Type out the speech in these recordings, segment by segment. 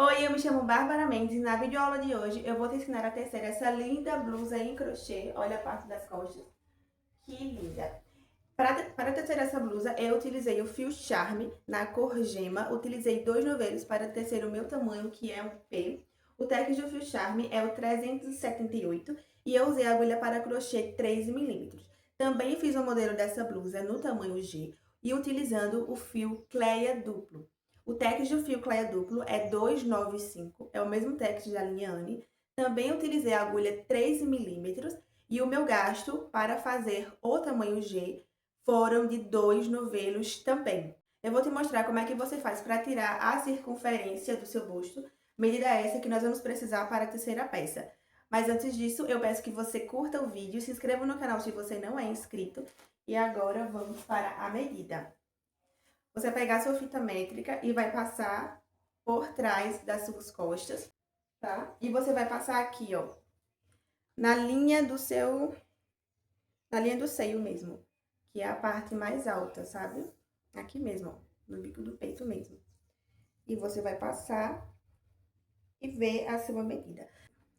Oi, eu me chamo Bárbara Mendes e na videoaula de hoje eu vou te ensinar a tecer essa linda blusa em crochê. Olha a parte das costas, que linda! Para tecer essa blusa, eu utilizei o fio Charme na cor gema, utilizei 2 novelos para tecer o meu tamanho, que é um P. O tec do fio Charme é o 378 e eu usei a agulha para crochê 13 milímetros. Também fiz o modelo dessa blusa no tamanho G e utilizando o fio Cleia duplo. O tec do fio Cleia duplo é 295, é o mesmo tec da linha Anne. Também utilizei a agulha 13 milímetros e o meu gasto para fazer o tamanho G foram de 2 novelos também. Eu vou te mostrar como é que você faz para tirar a circunferência do seu busto, medida essa que nós vamos precisar para a terceira peça. Mas antes disso, eu peço que você curta o vídeo, se inscreva no canal se você não é inscrito. E agora vamos para a medida. Você vai pegar a sua fita métrica e vai passar por trás das suas costas, tá? E você vai passar aqui, ó, na linha do seio mesmo, que é a parte mais alta, sabe? Aqui mesmo, ó, no bico do peito mesmo. E você vai passar e ver a sua medida.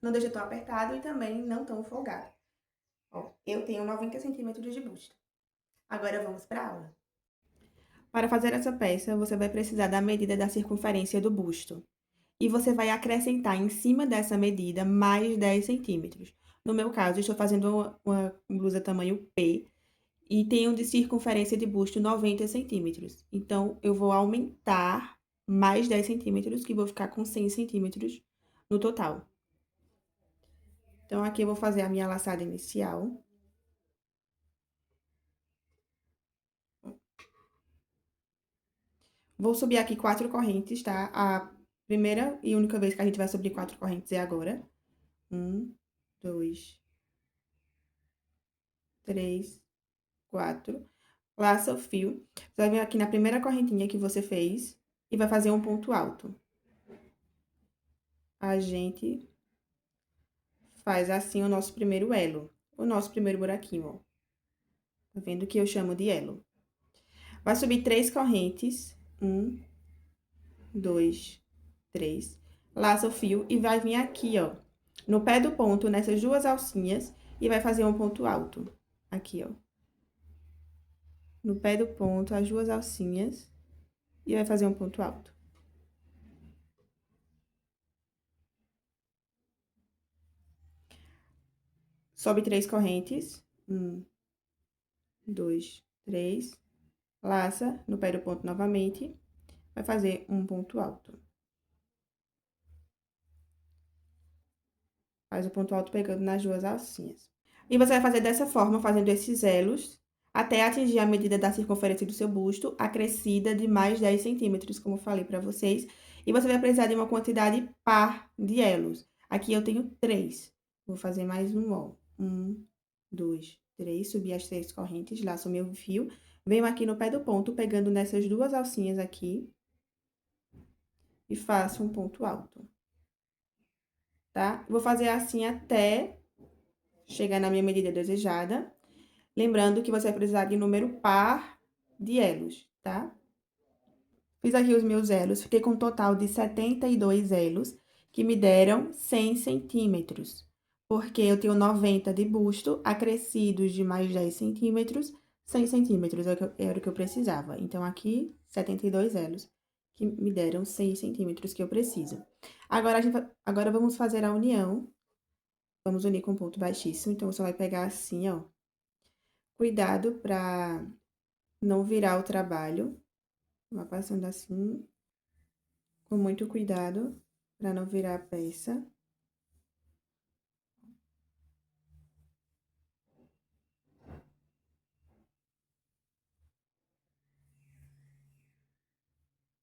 Não deixa tão apertado e também não tão folgado. Ó, eu tenho 90 centímetros de busto. Agora vamos para a aula. Para fazer essa peça, você vai precisar da medida da circunferência do busto. E você vai acrescentar em cima dessa medida mais 10 centímetros. No meu caso, eu estou fazendo uma blusa tamanho P, e tenho de circunferência de busto 90 centímetros. Então, eu vou aumentar mais 10 centímetros, que vou ficar com 100 centímetros no total. Então, aqui eu vou fazer a minha laçada inicial. Vou subir aqui 4 correntes, tá? A primeira e única vez que a gente vai subir 4 correntes é agora. 1, 2, 3, 4. Laça o fio. Você vai vir aqui na primeira correntinha que você fez e vai fazer um ponto alto. A gente faz assim o nosso primeiro elo, o nosso primeiro buraquinho, ó. Tá vendo que eu chamo de elo? Vai subir 3 correntes. 1, 2, 3. Laça o fio e vai vir aqui, ó, no pé do ponto, nessas duas alcinhas, e vai fazer um ponto alto. Aqui, ó. No pé do ponto, as duas alcinhas, e vai fazer um ponto alto. Sobe 3 correntes. 1, 2, 3. Laça no pé do ponto novamente, vai fazer um ponto alto. Faz o ponto alto pegando nas duas alcinhas. E você vai fazer dessa forma, fazendo esses elos, até atingir a medida da circunferência do seu busto, acrescida de mais 10 centímetros, como eu falei pra vocês. E você vai precisar de uma quantidade par de elos. Aqui eu tenho 3. Vou fazer mais um, ó. 1, 2, 3. Subir as 3 correntes, laço o meu fio. Venho aqui no pé do ponto, pegando nessas duas alcinhas aqui. E faço um ponto alto. Tá? Vou fazer assim até chegar na minha medida desejada. Lembrando que você vai precisar de número par de elos, tá? Fiz aqui os meus elos, fiquei com um total de 72 elos, que me deram 100 centímetros. Porque eu tenho 90 de busto, acrescidos de mais 10 centímetros, 100 centímetros era o que eu precisava. Então, aqui, 72 elos, que me deram 6 centímetros que eu preciso. Agora, vamos fazer a união. Vamos unir com ponto baixíssimo, então, você vai pegar assim, ó. Cuidado pra não virar o trabalho. Vai passando assim, com muito cuidado, pra não virar a peça.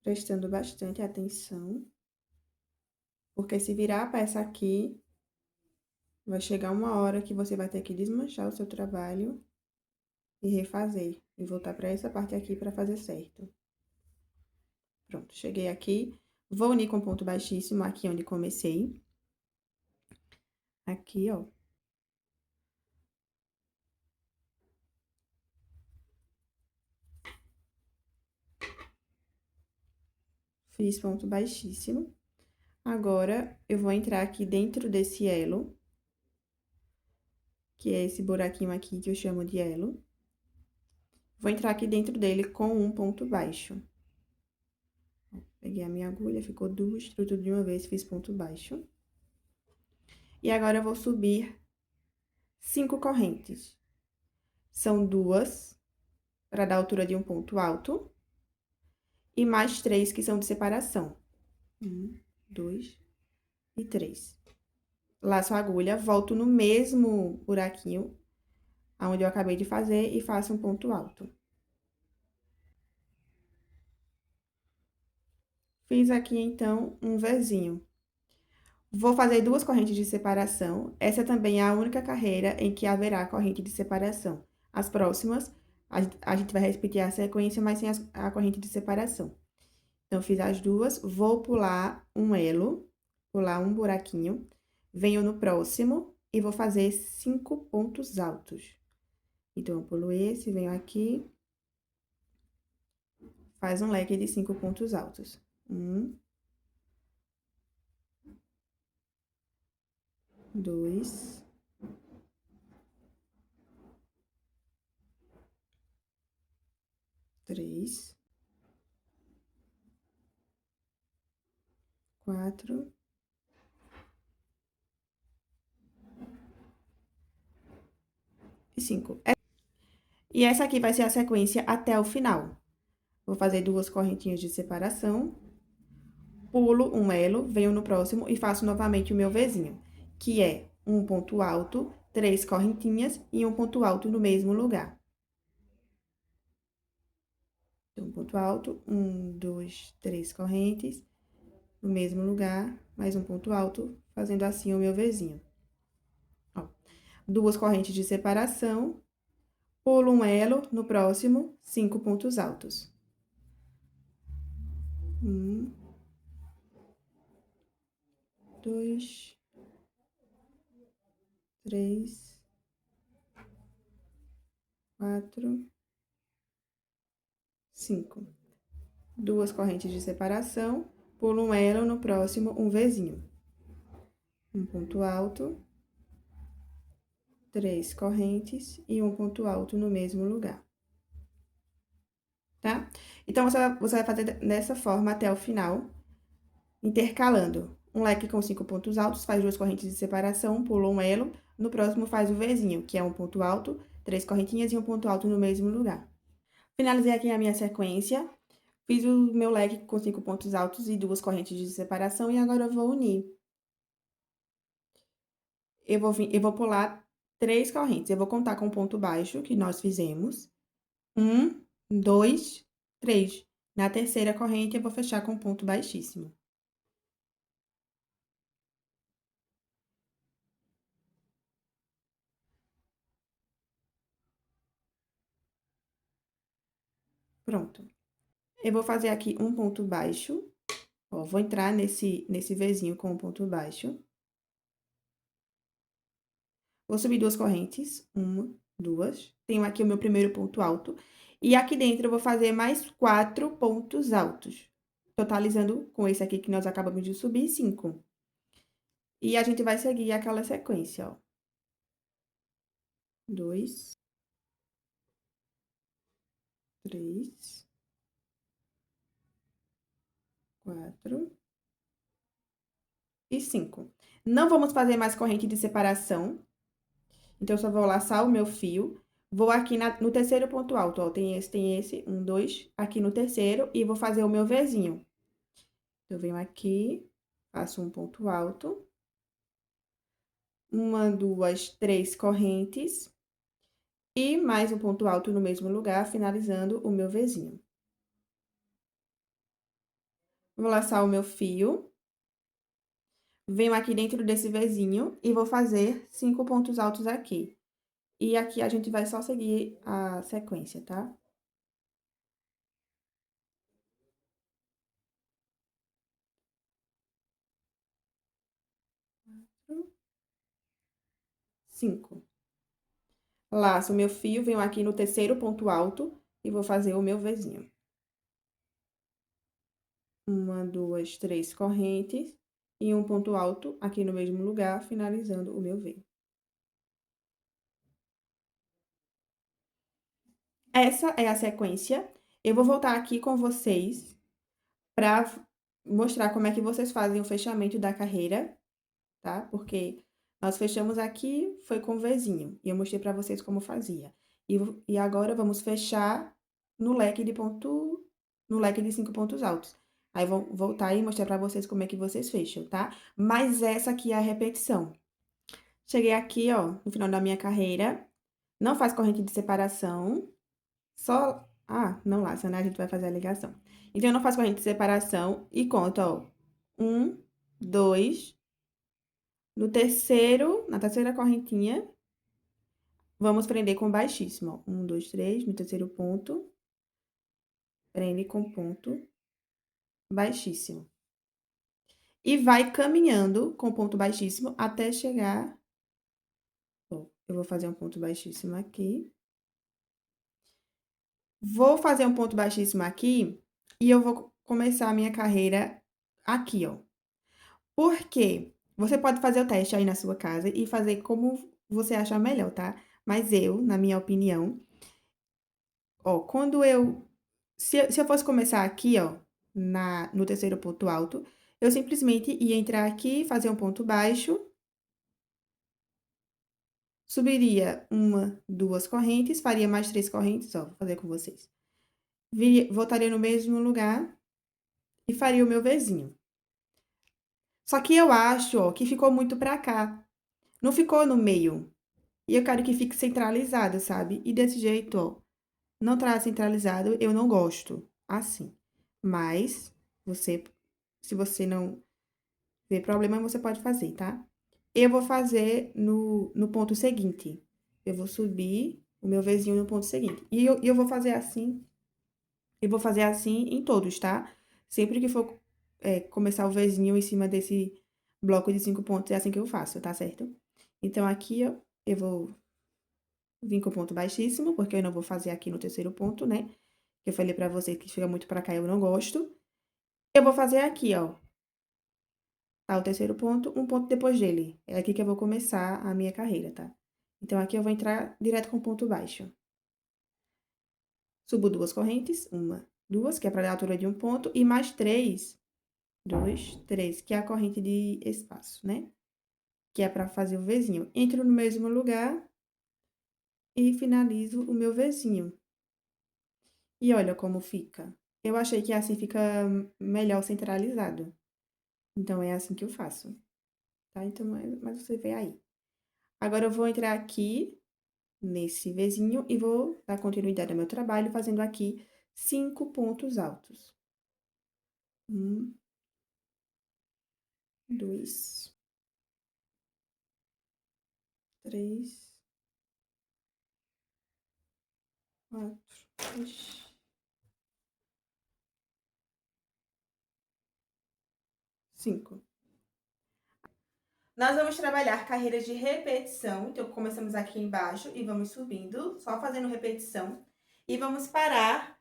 Prestando bastante atenção. Porque se virar a peça aqui, vai chegar uma hora que você vai ter que desmanchar o seu trabalho e refazer. E voltar pra essa parte aqui pra fazer certo. Pronto, cheguei aqui. Vou unir com ponto baixíssimo aqui onde comecei. Aqui, ó. Fiz ponto baixíssimo. Agora, eu vou entrar aqui dentro desse elo, que é esse buraquinho aqui que eu chamo de elo. Vou entrar aqui dentro dele com um ponto baixo. Peguei a minha agulha, ficou duas, tudo de uma vez, fiz ponto baixo. E agora, eu vou subir 5 correntes. São 2 para dar a altura de um ponto alto. E mais 3 que são de separação. 1, 2 e 3. Laço a agulha, volto no mesmo buraquinho onde eu acabei de fazer e faço um ponto alto. Fiz aqui, então, um Vzinho. Vou fazer 2 correntes de separação. Essa também é a única carreira em que haverá corrente de separação. As próximas, a gente vai repetir a sequência, mas sem a corrente de separação. Então, fiz as duas, vou pular um elo, pular um buraquinho, venho no próximo e vou fazer 5 pontos altos. Então, eu pulo esse, venho aqui, faz um leque de 5 pontos altos. 1, 2, 3, 4 e 5. E essa aqui vai ser a sequência até o final. Vou fazer 2 correntinhas de separação, pulo um elo, venho no próximo e faço novamente o meu Vzinho, que é um ponto alto, 3 correntinhas e um ponto alto no mesmo lugar. Então, um ponto alto, 1, 2, 3 correntes, no mesmo lugar, mais um ponto alto, fazendo assim o meu Vzinho. Ó, 2 correntes de separação, pulo um elo, no próximo, 5 pontos altos. 1, 2, 3, 4, 5. 2 correntes de separação, pulo um elo, no próximo, um Vzinho. Um ponto alto, 3 correntes e um ponto alto no mesmo lugar. Tá? Então, você vai fazer dessa forma até o final, intercalando um leque com 5 pontos altos, faz 2 correntes de separação, pula um elo, no próximo faz o Vzinho, que é um ponto alto, 3 correntinhas e um ponto alto no mesmo lugar. Finalizei aqui a minha sequência, fiz o meu leque com 5 pontos altos e 2 correntes de separação, e agora eu vou unir. Eu vou pular 3 correntes, eu vou contar com o ponto baixo que nós fizemos. 1, 2, 3. Na terceira corrente, eu vou fechar com ponto baixíssimo. Pronto. Eu vou fazer aqui um ponto baixo. Ó, vou entrar nesse Vzinho com um ponto baixo. Vou subir 2 correntes. 1, 2. Tenho aqui o meu primeiro ponto alto. E aqui dentro, eu vou fazer mais 4 pontos altos. Totalizando com esse aqui que nós acabamos de subir, 5. E a gente vai seguir aquela sequência, ó. 2, 3, 4 e 5. Não vamos fazer mais corrente de separação. Então, eu só vou laçar o meu fio. Vou aqui no terceiro ponto alto, ó. Tem esse, 1, 2, aqui no terceiro, e vou fazer o meu Vzinho. Eu venho aqui, faço um ponto alto. 1, 2, 3 correntes. E mais um ponto alto no mesmo lugar, finalizando o meu Vzinho. Vou laçar o meu fio. Venho aqui dentro desse Vzinho e vou fazer 5 pontos altos aqui. E aqui a gente vai só seguir a sequência, tá? 5. Laço o meu fio, venho aqui no terceiro ponto alto e vou fazer o meu Vzinho. 1, 2, 3 correntes. e um ponto alto aqui no mesmo lugar, finalizando o meu V. Essa é a sequência. Eu vou voltar aqui com vocês para mostrar como é que vocês fazem o fechamento da carreira, tá? Porque nós fechamos aqui, foi com Vzinho, e eu mostrei para vocês como fazia. E agora vamos fechar no leque no leque de 5 pontos altos. Aí vou voltar e mostrar para vocês como é que vocês fecham, tá? Mas essa aqui é a repetição. Cheguei aqui, ó, no final da minha carreira, não faz corrente de separação, só... Ah, não laça, né? A gente vai fazer a ligação. Então, eu não faço corrente de separação e conto, ó, 1, 2, na terceira correntinha, vamos prender com baixíssimo, ó. 1, 2, 3, no terceiro ponto, prende com ponto baixíssimo. E vai caminhando com ponto baixíssimo até chegar... Ó, eu vou fazer um ponto baixíssimo aqui. Vou fazer um ponto baixíssimo aqui e eu vou começar a minha carreira aqui, ó. Por quê? Você pode fazer o teste aí na sua casa e fazer como você achar melhor, tá? Mas eu, na minha opinião, ó, quando eu... Se eu fosse começar aqui, ó, no terceiro ponto alto, eu simplesmente ia entrar aqui, fazer um ponto baixo, subiria uma, duas correntes, faria mais 3 correntes, ó, vou fazer com vocês. Voltaria no mesmo lugar e faria o meu Vzinho. Só que eu acho, ó, que ficou muito pra cá. Não ficou no meio. E eu quero que fique centralizado, sabe? E desse jeito, ó, não tá centralizado, eu não gosto. Assim. Mas, se você não vê problema, você pode fazer, tá? Eu vou fazer no ponto seguinte. Eu vou subir o meu Vzinho no ponto seguinte. E eu vou fazer assim. Eu vou fazer assim em todos, tá? Sempre que for começar o Vzinho em cima desse bloco de 5 pontos, é assim que eu faço, tá certo? Então, aqui, ó, eu vou vir com ponto baixíssimo, porque eu não vou fazer aqui no terceiro ponto, né? Eu falei pra você que chega muito pra cá, eu não gosto. Eu vou fazer aqui, ó, tá? O terceiro ponto, um ponto depois dele. É aqui que eu vou começar a minha carreira, tá? Então, aqui eu vou entrar direto com ponto baixo. Subo 2 correntes, uma, duas, que é pra dar a altura de um ponto, e mais 3, 2, 3, que é a corrente de espaço, né? Que é pra fazer o Vzinho. Entro no mesmo lugar e finalizo o meu Vzinho. E olha como fica. Eu achei que assim fica melhor centralizado. Então, é assim que eu faço, tá? Então, mas você vê aí. Agora, eu vou entrar aqui nesse Vzinho e vou dar continuidade ao meu trabalho, fazendo aqui 5 pontos altos. 1, 2, 3, 4, 5. Nós vamos trabalhar carreiras de repetição. Então, começamos aqui embaixo e vamos subindo, só fazendo repetição. E vamos parar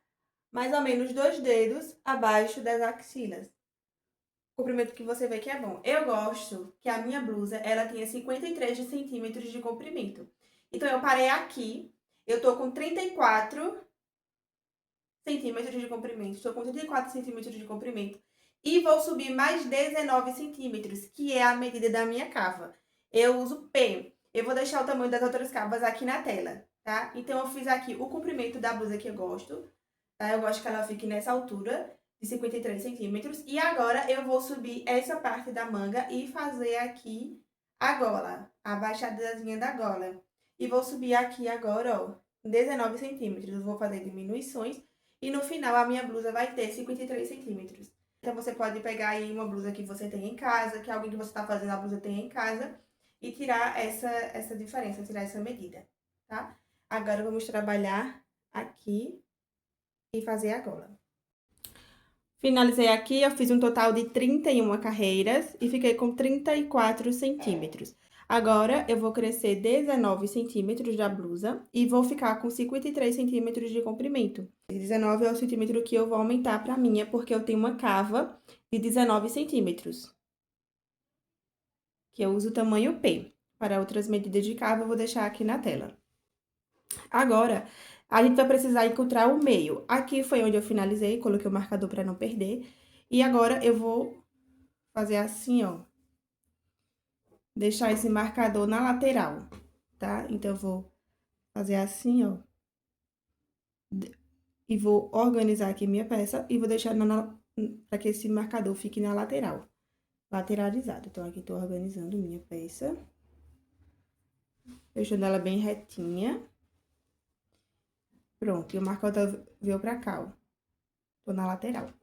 mais ou menos 2 dedos abaixo das axilas. O comprimento que você vê que é bom. Eu gosto que a minha blusa, ela tenha 53 centímetros de comprimento. Então, eu parei aqui. Eu tô com 34 centímetros de comprimento. Estou com 34 centímetros de comprimento. E vou subir mais 19 centímetros, que é a medida da minha cava. Eu uso P. Eu vou deixar o tamanho das outras cavas aqui na tela, tá? Então, eu fiz aqui o comprimento da blusa que eu gosto, tá? Eu gosto que ela fique nessa altura, de 53 centímetros. E agora, eu vou subir essa parte da manga e fazer aqui a gola, a baixadazinha da gola. E vou subir aqui agora, ó, 19 centímetros. Eu vou fazer diminuições. E no final, a minha blusa vai ter 53 centímetros. Então, você pode pegar aí uma blusa que você tem em casa, que alguém que você tá fazendo a blusa tem em casa, e tirar essa diferença, tirar essa medida, tá? Agora, vamos trabalhar aqui e fazer a gola. Finalizei aqui, eu fiz um total de 31 carreiras e fiquei com 34 centímetros. Agora, eu vou crescer 19 centímetros da blusa e vou ficar com 53 centímetros de comprimento. 19 é o centímetro que eu vou aumentar pra minha, porque eu tenho uma cava de 19 centímetros. que eu uso o tamanho P. Para outras medidas de cabo, eu vou deixar aqui na tela. Agora, a gente vai precisar encontrar o meio. Aqui foi onde eu finalizei, coloquei o marcador para não perder. E agora, eu vou fazer assim, ó. Deixar esse marcador na lateral, tá? Então, eu vou fazer assim, ó. E vou organizar aqui minha peça e vou deixar para que esse marcador fique na lateral. Lateralizado. Então, aqui tô organizando minha peça. Deixando ela bem retinha. Pronto, e o marcador veio pra cá, ó. Tô na lateral.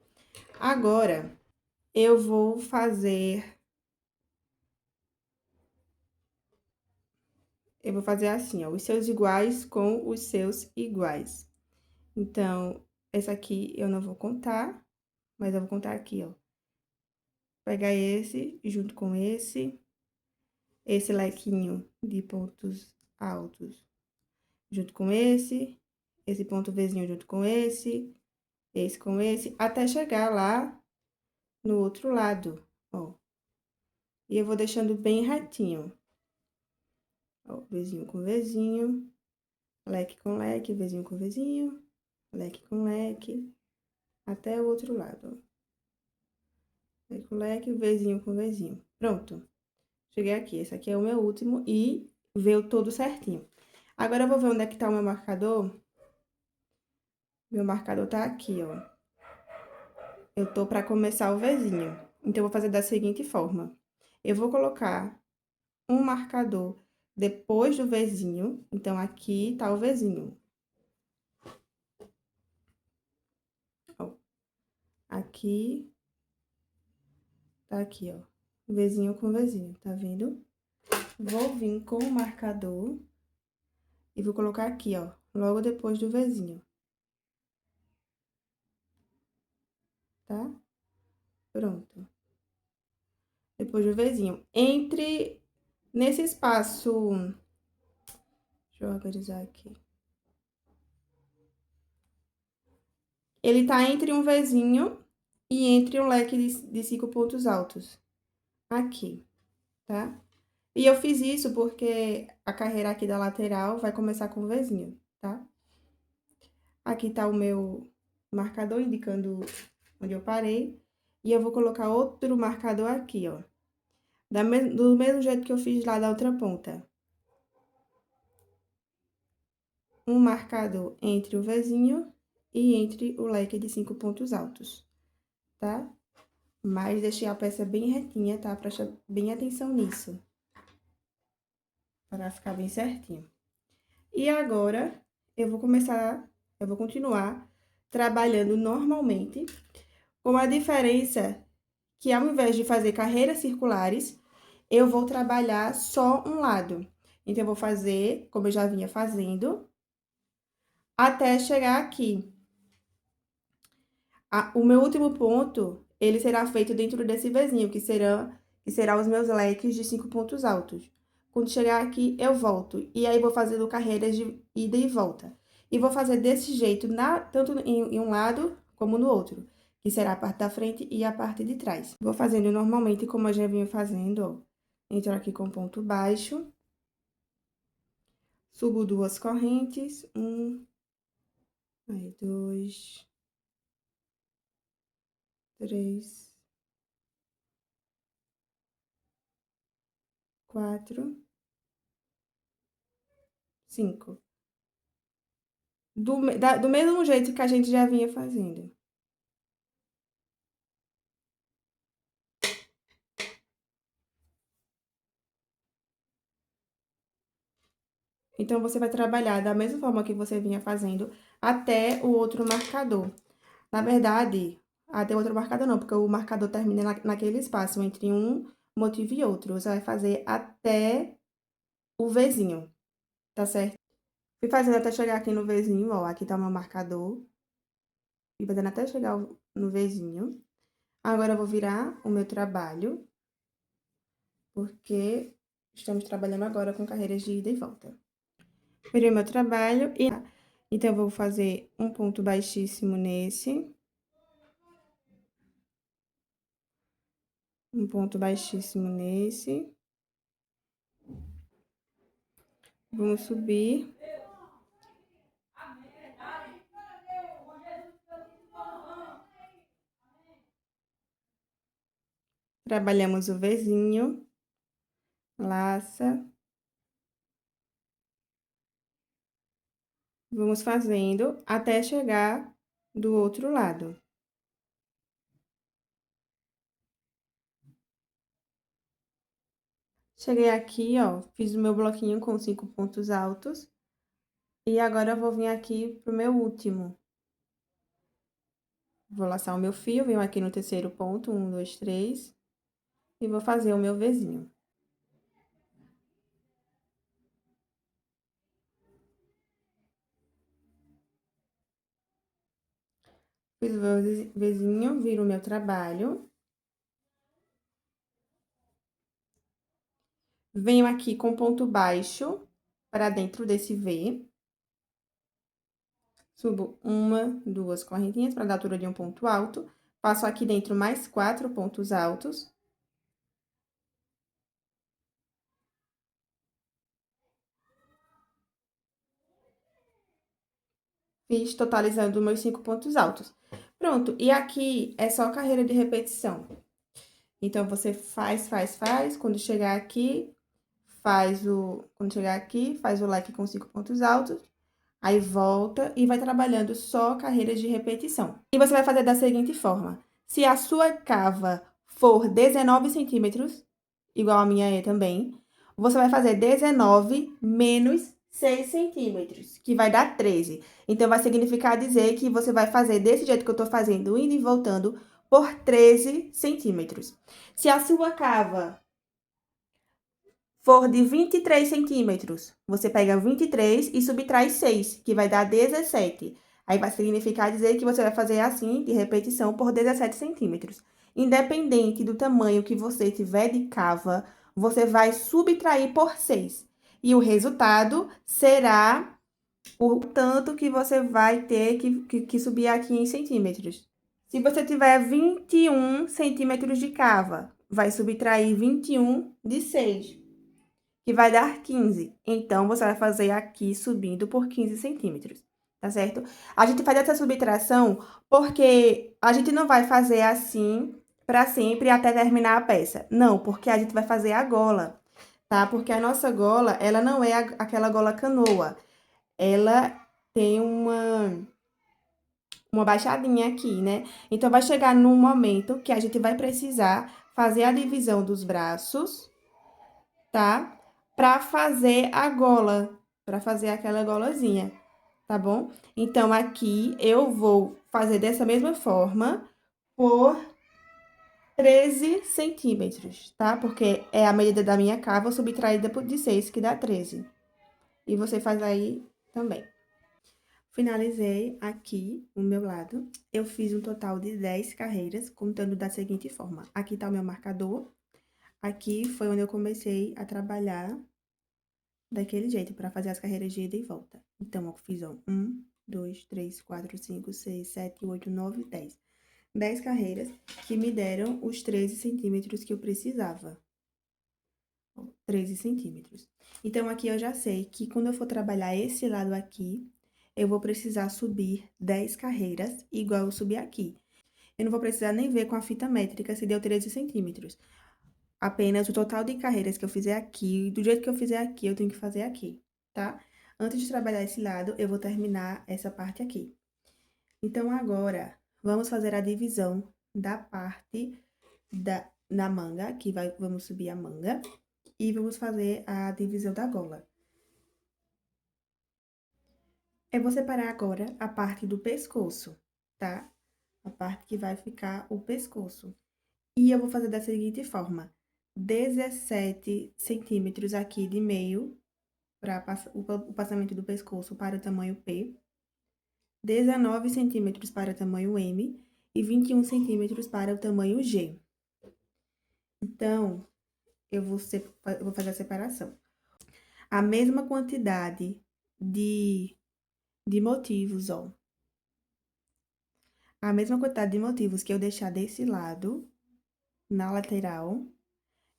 Agora, eu vou fazer... Eu vou fazer assim, ó, os seus iguais com os seus iguais. Então, essa aqui eu não vou contar, mas eu vou contar aqui, ó. Pegar esse junto com esse lequinho de pontos altos junto com esse ponto Vzinho junto com esse com esse, até chegar lá no outro lado, ó. E eu vou deixando bem retinho. Ó, Vzinho com Vzinho, leque com leque, Vzinho com Vzinho, leque com leque, até o outro lado, ó. Leque com leque, Vzinho com Vzinho. Pronto. Cheguei aqui. Esse aqui é o meu último e veio todo certinho. Agora, eu vou ver onde é que tá o meu marcador. Meu marcador tá aqui, ó. Eu tô pra começar o Vzinho. Então, eu vou fazer da seguinte forma. Eu vou colocar um marcador depois do Vzinho. Então, aqui tá o Vzinho. Ó. Aqui. Tá aqui, ó. Vzinho com Vzinho, tá vendo? Vou vir com o marcador e vou colocar aqui, ó. Logo depois do Vzinho. Tá? Pronto. Depois do Vzinho. Nesse espaço... Deixa eu organizar aqui. Ele tá entre um Vzinho e entre um leque de 5 pontos altos. Aqui, tá? E eu fiz isso porque a carreira aqui da lateral vai começar com Vzinho, tá? Aqui tá o meu marcador indicando onde eu parei. E eu vou colocar outro marcador aqui, ó. Do mesmo jeito que eu fiz lá da outra ponta. Um marcador entre o Vzinho e entre o leque de 5 pontos altos, tá? Mas deixei a peça bem retinha, tá? Presta bem atenção nisso. Para ficar bem certinho. E agora, eu vou continuar trabalhando normalmente, com a diferença que ao invés de fazer carreiras circulares, eu vou trabalhar só um lado. Então, eu vou fazer, como eu já vinha fazendo, até chegar aqui. O meu último ponto, ele será feito dentro desse Vzinho, que será os meus leques de 5 pontos altos. Quando chegar aqui, eu volto. E aí, vou fazendo carreiras de ida e volta. E vou fazer desse jeito, tanto em um lado como no outro, que será a parte da frente e a parte de trás. Vou fazendo normalmente como eu já vinha fazendo, ó. Entro aqui com ponto baixo. Subo 2 correntes. 1, aí 2, 3, 4, 5. Do mesmo jeito que a gente já vinha fazendo. Então, você vai trabalhar da mesma forma que você vinha fazendo até o outro marcador. Na verdade, até o outro marcador não, porque o marcador termina naquele espaço entre um motivo e outro. Você vai fazer até o Vzinho, tá certo? Fui fazendo até chegar aqui no Vzinho, ó. Aqui tá o meu marcador. Fui fazendo até chegar no Vzinho. Agora, eu vou virar o meu trabalho, porque estamos trabalhando agora com carreiras de ida e volta. Virei meu trabalho e... Então, eu vou fazer um ponto baixíssimo nesse. Um ponto baixíssimo nesse. Vamos subir. Trabalhamos o Vzinho, laça. Vamos fazendo até chegar do outro lado. Cheguei aqui, ó, fiz o meu bloquinho com 5 pontos altos. E agora eu vou vir aqui pro meu último. Vou laçar o meu fio, venho aqui no terceiro ponto, 1, 2, 3. E vou fazer o meu Vzinho. Fiz o meu Vzinho, viro o meu trabalho. Venho aqui com ponto baixo para dentro desse V. Subo 1, 2 correntinhas para dar altura de um ponto alto. Faço aqui dentro mais 4 pontos altos. Fiz totalizando meus 5 pontos altos. Pronto, e aqui é só carreira de repetição. Então, você faz. Quando chegar aqui, Quando chegar aqui, faz o leque com 5 pontos altos. Aí, volta e vai trabalhando só carreiras de repetição. E você vai fazer da seguinte forma. Se a sua cava for 19 centímetros, igual a minha é também, você vai fazer 19 menos 6 centímetros, que vai dar 13. Então, vai significar dizer que você vai fazer desse jeito que eu tô fazendo, indo e voltando, por 13 centímetros. Se a sua cava for de 23 centímetros, você pega 23 e subtrai 6, que vai dar 17. Aí vai significar dizer que você vai fazer assim, de repetição, por 17 centímetros. Independente do tamanho que você tiver de cava, você vai subtrair por 6. E o resultado será o tanto que você vai ter que subir aqui em centímetros. Se você tiver 21 centímetros de cava, vai subtrair 21 de 6, que vai dar 15. Então, você vai fazer aqui subindo por 15 centímetros, tá certo? A gente faz essa subtração porque a gente não vai fazer assim para sempre até terminar a peça. Não, porque a gente vai fazer a gola, tá? Porque a nossa gola, ela não é aquela gola canoa. Ela tem uma baixadinha aqui, né? Então, vai chegar num momento que a gente vai precisar fazer a divisão dos braços, tá? Pra fazer a gola, pra fazer aquela golazinha, tá bom? Então, aqui eu vou fazer dessa mesma forma por 13 centímetros, tá? Porque é a medida da minha cava subtraída de 6, que dá 13. E você faz aí também. Finalizei aqui o meu lado. Eu fiz um total de 10 carreiras, contando da seguinte forma. Aqui tá o meu marcador. Aqui foi onde eu comecei a trabalhar daquele jeito, para fazer as carreiras de ida e volta. Então, eu fiz, ó, 1, 2, 3, 4, 5, 6, 7, 8, 9, 10. 10 carreiras que me deram os 13 centímetros que eu precisava. 13 centímetros. Então, aqui eu já sei que quando eu for trabalhar esse lado aqui, eu vou precisar subir 10 carreiras, igual eu subi aqui. Eu não vou precisar nem ver com a fita métrica se deu 13 centímetros. Apenas o total de carreiras que eu fizer aqui, do jeito que eu fizer aqui, eu tenho que fazer aqui, tá? Antes de trabalhar esse lado, eu vou terminar essa parte aqui. Então, agora, vamos fazer a divisão da parte da manga, vamos subir a manga, e vamos fazer a divisão da gola. Eu vou separar agora a parte do pescoço, tá? A parte que vai ficar o pescoço. E eu vou fazer da seguinte forma: 17 centímetros aqui de meio, para o passamento do pescoço para o tamanho P, 19 centímetros para o tamanho M e 21 centímetros para o tamanho G. Então, eu vou fazer a separação. A mesma quantidade de motivos, ó. A mesma quantidade de motivos que eu deixar desse lado, na lateral,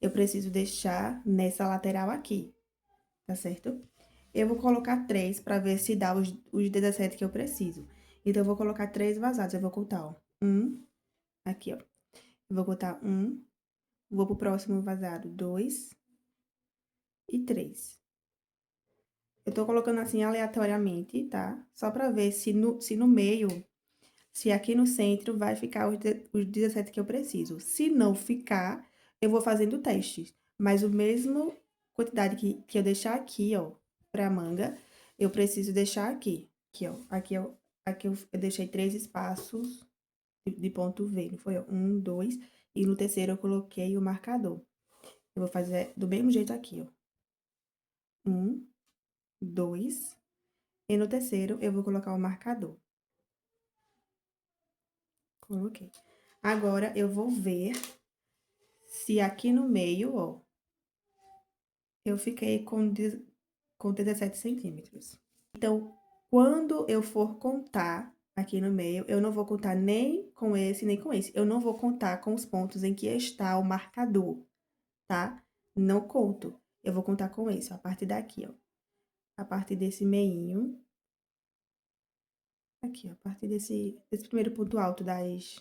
eu preciso deixar nessa lateral aqui, tá certo? Eu vou colocar 3 para ver se dá os 17 que eu preciso. Então, eu vou colocar 3 vazados. Eu vou contar, ó. Aqui, ó. Eu vou contar 1. Vou pro próximo vazado, 2 e 3. Eu tô colocando assim aleatoriamente, tá? Só pra ver se no meio, se aqui no centro vai ficar os 17 que eu preciso. Se não ficar, eu vou fazendo testes. Mas o mesmo quantidade que eu deixar aqui, ó, pra manga, eu preciso deixar aqui. Aqui, ó. Aqui eu deixei 3 espaços de ponto V, não foi? Ó, 1, 2. E no terceiro eu coloquei o marcador. Eu vou fazer do mesmo jeito aqui, ó. 1, 2. E no terceiro, eu vou colocar o marcador. Coloquei. Agora, eu vou ver se aqui no meio, ó, eu fiquei com 17 centímetros. Então, quando eu for contar aqui no meio, eu não vou contar nem com esse, nem com esse. Eu não vou contar com os pontos em que está o marcador, tá? Não conto. Eu vou contar com esse, ó, a partir daqui, ó. A partir desse meinho. Aqui, ó, a partir desse primeiro ponto alto das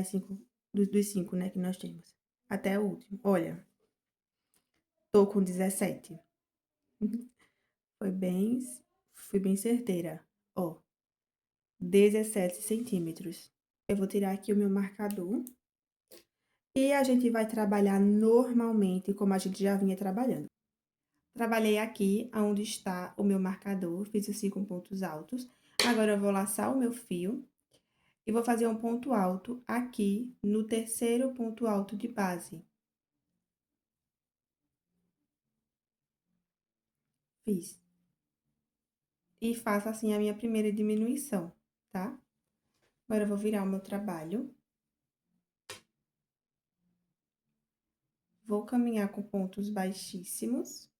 5, dos 5, né, que nós temos. Até o último. Olha, tô com 17. Foi bem, fui bem certeira. Ó, 17 centímetros. Eu vou tirar aqui o meu marcador. E a gente vai trabalhar normalmente, como a gente já vinha trabalhando. Trabalhei aqui, onde está o meu marcador, fiz os 5 pontos altos. Agora, eu vou laçar o meu fio e vou fazer um ponto alto aqui no terceiro ponto alto de base. Fiz. E faço assim a minha primeira diminuição, tá? Agora eu vou virar o meu trabalho. Vou caminhar com pontos baixíssimos.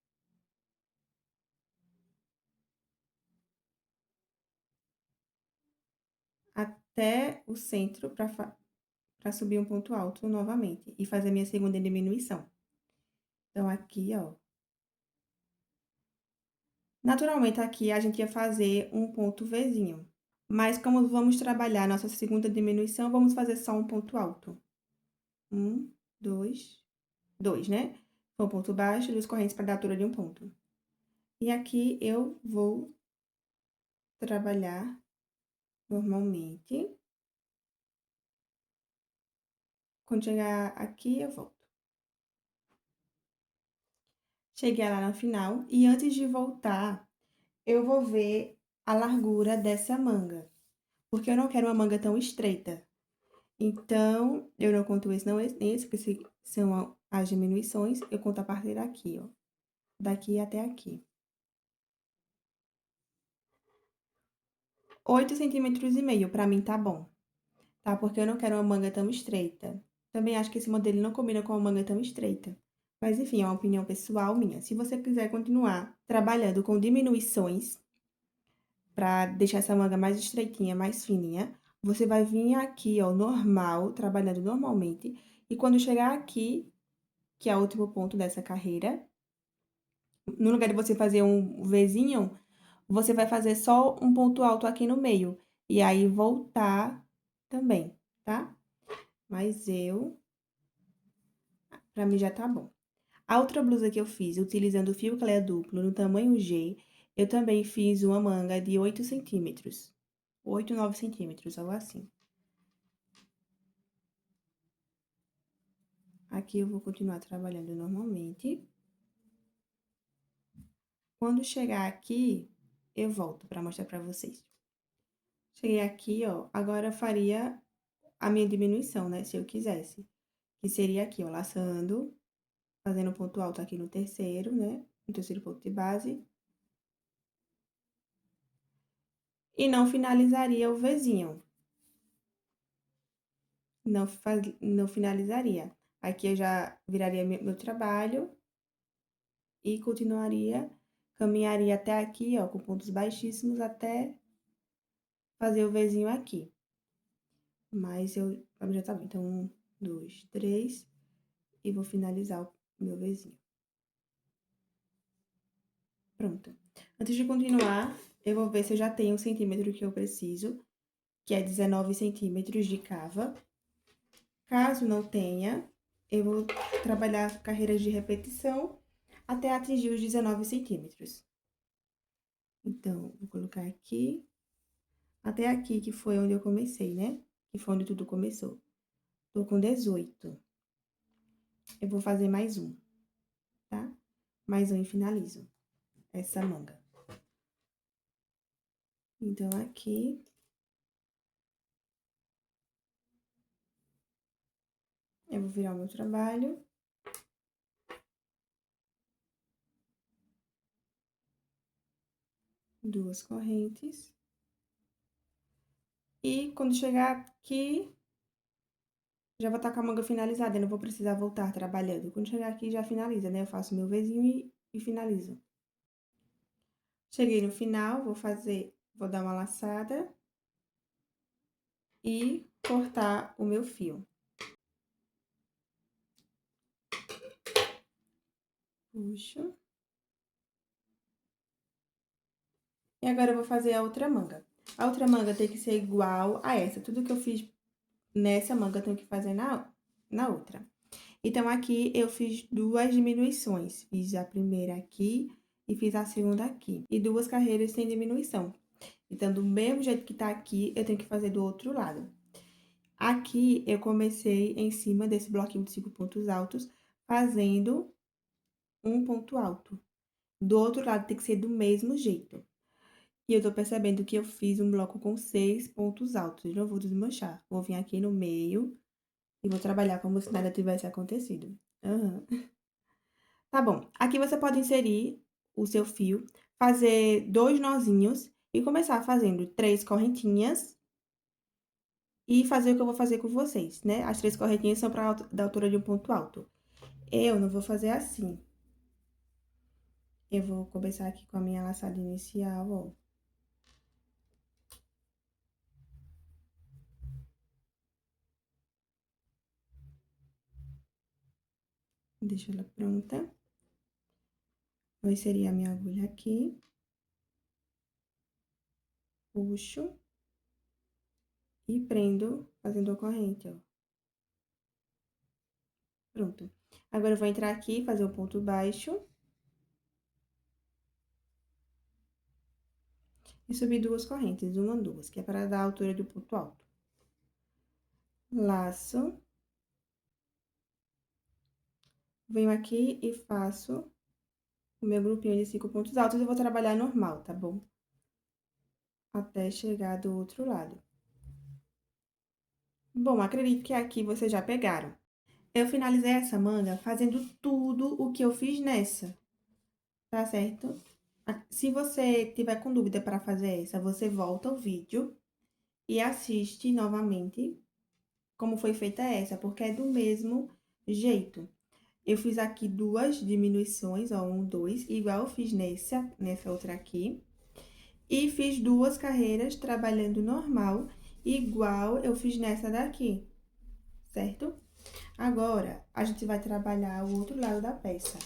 Até o centro para subir um ponto alto novamente. E fazer minha segunda diminuição. Então, aqui, ó. Naturalmente, aqui a gente ia fazer um ponto Vzinho. Mas como vamos trabalhar nossa segunda diminuição, vamos fazer só um ponto alto. 1, 2, 2, né? Foi um ponto baixo, 2 correntes para dar a altura de um ponto. E aqui eu vou trabalhar normalmente. Quando chegar aqui, eu volto. Cheguei lá no final e antes de voltar, eu vou ver a largura dessa manga. Porque eu não quero uma manga tão estreita. Então, eu não conto esse, não esse, porque são as diminuições. Eu conto a partir daqui, ó. Daqui até aqui. 8,5 cm pra mim tá bom. Tá? Porque eu não quero uma manga tão estreita. Também acho que esse modelo não combina com uma manga tão estreita. Mas, enfim, é uma opinião pessoal minha. Se você quiser continuar trabalhando com diminuições, para deixar essa manga mais estreitinha, mais fininha, você vai vir aqui, ó, normal, trabalhando normalmente. E quando chegar aqui, que é o último ponto dessa carreira, no lugar de você fazer um Vzinho, você vai fazer só um ponto alto aqui no meio. E aí, voltar também, tá? Mas pra mim já tá bom. A outra blusa que eu fiz, utilizando o fio cleia duplo no tamanho G, eu também fiz uma manga de 8 centímetros. 8, 9 centímetros, algo assim. Aqui eu vou continuar trabalhando normalmente. Quando chegar aqui, eu volto para mostrar para vocês. Cheguei aqui, ó, agora eu faria a minha diminuição, né, se eu quisesse. Que seria aqui, ó, laçando, fazendo ponto alto aqui no terceiro, né, no terceiro ponto de base. E não finalizaria o Vzinho. Não finalizaria. Aqui eu já viraria meu trabalho e continuaria, caminharia até aqui, ó, com pontos baixíssimos até fazer o Vzinho aqui. Mas já tá bom. Então, 1, 2, 3 e vou finalizar o meu Vzinho. Pronto. Antes de continuar, eu vou ver se eu já tenho o centímetro que eu preciso, que é 19 centímetros de cava. Caso não tenha, eu vou trabalhar carreiras de repetição até atingir os 19 centímetros. Então, vou colocar aqui, até aqui, que foi onde eu comecei, né? Que foi onde tudo começou. Tô com 18. Eu vou fazer mais um, tá? Mais um e finalizo essa manga. Então, aqui, eu vou virar o meu trabalho. Duas correntes. E quando chegar aqui, já vou estar com a manga finalizada, eu não vou precisar voltar trabalhando. Quando chegar aqui, já finaliza, né? Eu faço meu Vzinho e finalizo. Cheguei no final, vou dar uma laçada e cortar o meu fio. Puxo. E agora eu vou fazer a outra manga. A outra manga tem que ser igual a essa. Tudo que eu fiz nessa manga, eu tenho que fazer na outra. Então, aqui eu fiz duas diminuições. Fiz a primeira aqui e fiz a segunda aqui. E duas carreiras sem diminuição. Então, do mesmo jeito que tá aqui, eu tenho que fazer do outro lado. Aqui, eu comecei em cima desse bloquinho de 5 pontos altos, fazendo um ponto alto. Do outro lado, tem que ser do mesmo jeito. E eu tô percebendo que eu fiz um bloco com 6 pontos altos. Eu não vou desmanchar. Vou vir aqui no meio e vou trabalhar como se nada tivesse acontecido. Aham. Tá bom. Aqui você pode inserir o seu fio, fazer 2 nozinhos e começar fazendo 3 correntinhas e fazer o que eu vou fazer com vocês, né? As 3 correntinhas são da altura de um ponto alto. Eu não vou fazer assim. Eu vou começar aqui com a minha laçada inicial, ó. Deixa ela pronta. Vou inserir a minha agulha aqui. Puxo. E prendo fazendo a corrente, ó. Pronto. Agora, eu vou entrar aqui, fazer um ponto baixo. E subir duas correntes, uma, duas, que é para dar a altura do ponto alto. Laço. Venho aqui e faço o meu grupinho de 5 pontos altos. Eu vou trabalhar normal, tá bom? Até chegar do outro lado. Bom, acredito que aqui vocês já pegaram. Eu finalizei essa manga fazendo tudo o que eu fiz nessa, tá certo? Se você tiver com dúvida para fazer essa, você volta ao vídeo e assiste novamente como foi feita essa, porque é do mesmo jeito. Eu fiz aqui duas diminuições, ó, 1, 2, igual eu fiz nessa outra aqui. E fiz duas carreiras trabalhando normal, igual eu fiz nessa daqui, certo? Agora, a gente vai trabalhar o outro lado da peça.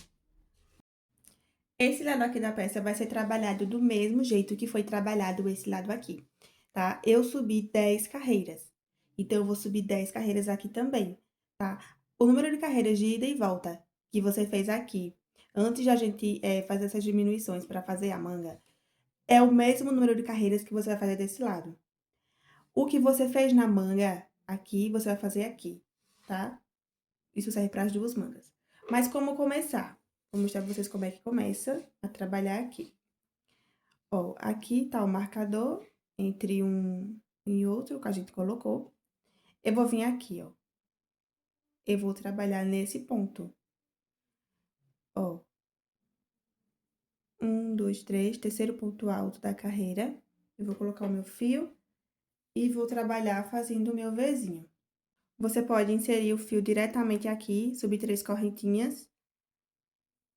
Esse lado aqui da peça vai ser trabalhado do mesmo jeito que foi trabalhado esse lado aqui, tá? Eu subi 10 carreiras, então eu vou subir 10 carreiras aqui também, tá? O número de carreiras de ida e volta que você fez aqui, antes de a gente fazer essas diminuições para fazer a manga, é o mesmo número de carreiras que você vai fazer desse lado. O que você fez na manga aqui, você vai fazer aqui, tá? Isso serve para as duas mangas. Mas como começar? Vou mostrar pra vocês como é que começa a trabalhar aqui. Ó, aqui tá o marcador entre um e outro que a gente colocou. Eu vou vir aqui, ó. Eu vou trabalhar nesse ponto. Ó. 1, 2, 3, terceiro ponto alto da carreira. Eu vou colocar o meu fio e vou trabalhar fazendo o meu Vzinho. Você pode inserir o fio diretamente aqui, subir 3 correntinhas,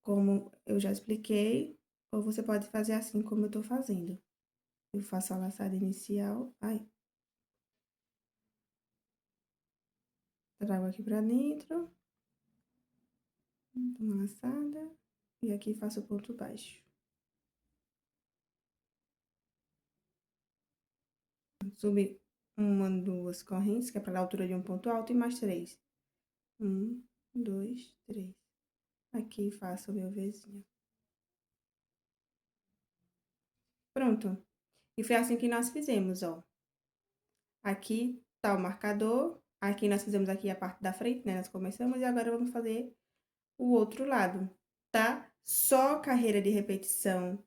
como eu já expliquei, ou você pode fazer assim como eu tô fazendo. Eu faço a laçada inicial, aí, trago aqui pra dentro, uma laçada, e aqui faço o ponto baixo. subir uma, duas correntes, que é para dar a altura de um ponto alto, e mais 3. 1, 2, 3. Aqui faço o meu Vzinho. Pronto. E foi assim que nós fizemos, ó. Aqui tá o marcador. Aqui nós fizemos aqui a parte da frente, né? Nós começamos e agora vamos fazer o outro lado, tá? Só carreira de repetição.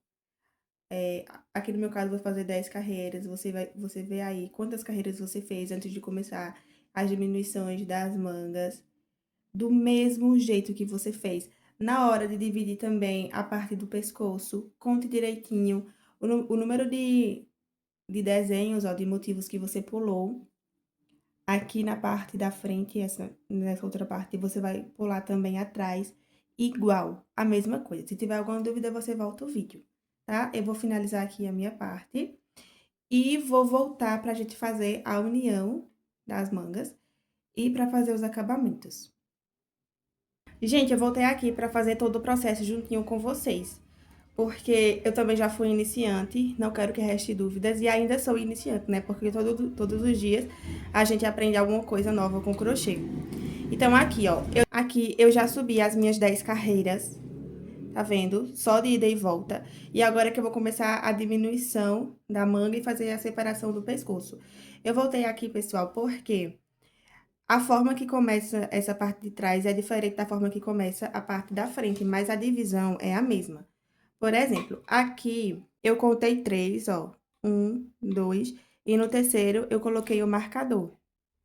Aqui no meu caso, eu vou fazer 10 carreiras. Você vê aí quantas carreiras você fez antes de começar as diminuições das mangas. Do mesmo jeito que você fez. Na hora de dividir também a parte do pescoço, conte direitinho o número de desenhos, ó, de motivos que você pulou. Aqui na parte da frente, nessa outra parte, você vai pular também atrás, igual, a mesma coisa. Se tiver alguma dúvida, você volta o vídeo, tá? Eu vou finalizar aqui a minha parte e vou voltar pra gente fazer a união das mangas e pra fazer os acabamentos. Gente, eu voltei aqui pra fazer todo o processo juntinho com vocês. Porque eu também já fui iniciante, não quero que reste dúvidas, e ainda sou iniciante, né? Porque todos os dias a gente aprende alguma coisa nova com crochê. Então, aqui, ó, aqui eu já subi as minhas 10 carreiras, tá vendo? Só de ida e volta. E agora que eu vou começar a diminuição da manga e fazer a separação do pescoço. Eu voltei aqui, pessoal, porque a forma que começa essa parte de trás é diferente da forma que começa a parte da frente, mas a divisão é a mesma. Por exemplo, aqui eu contei 3, ó. 1, 2, e no terceiro eu coloquei o marcador,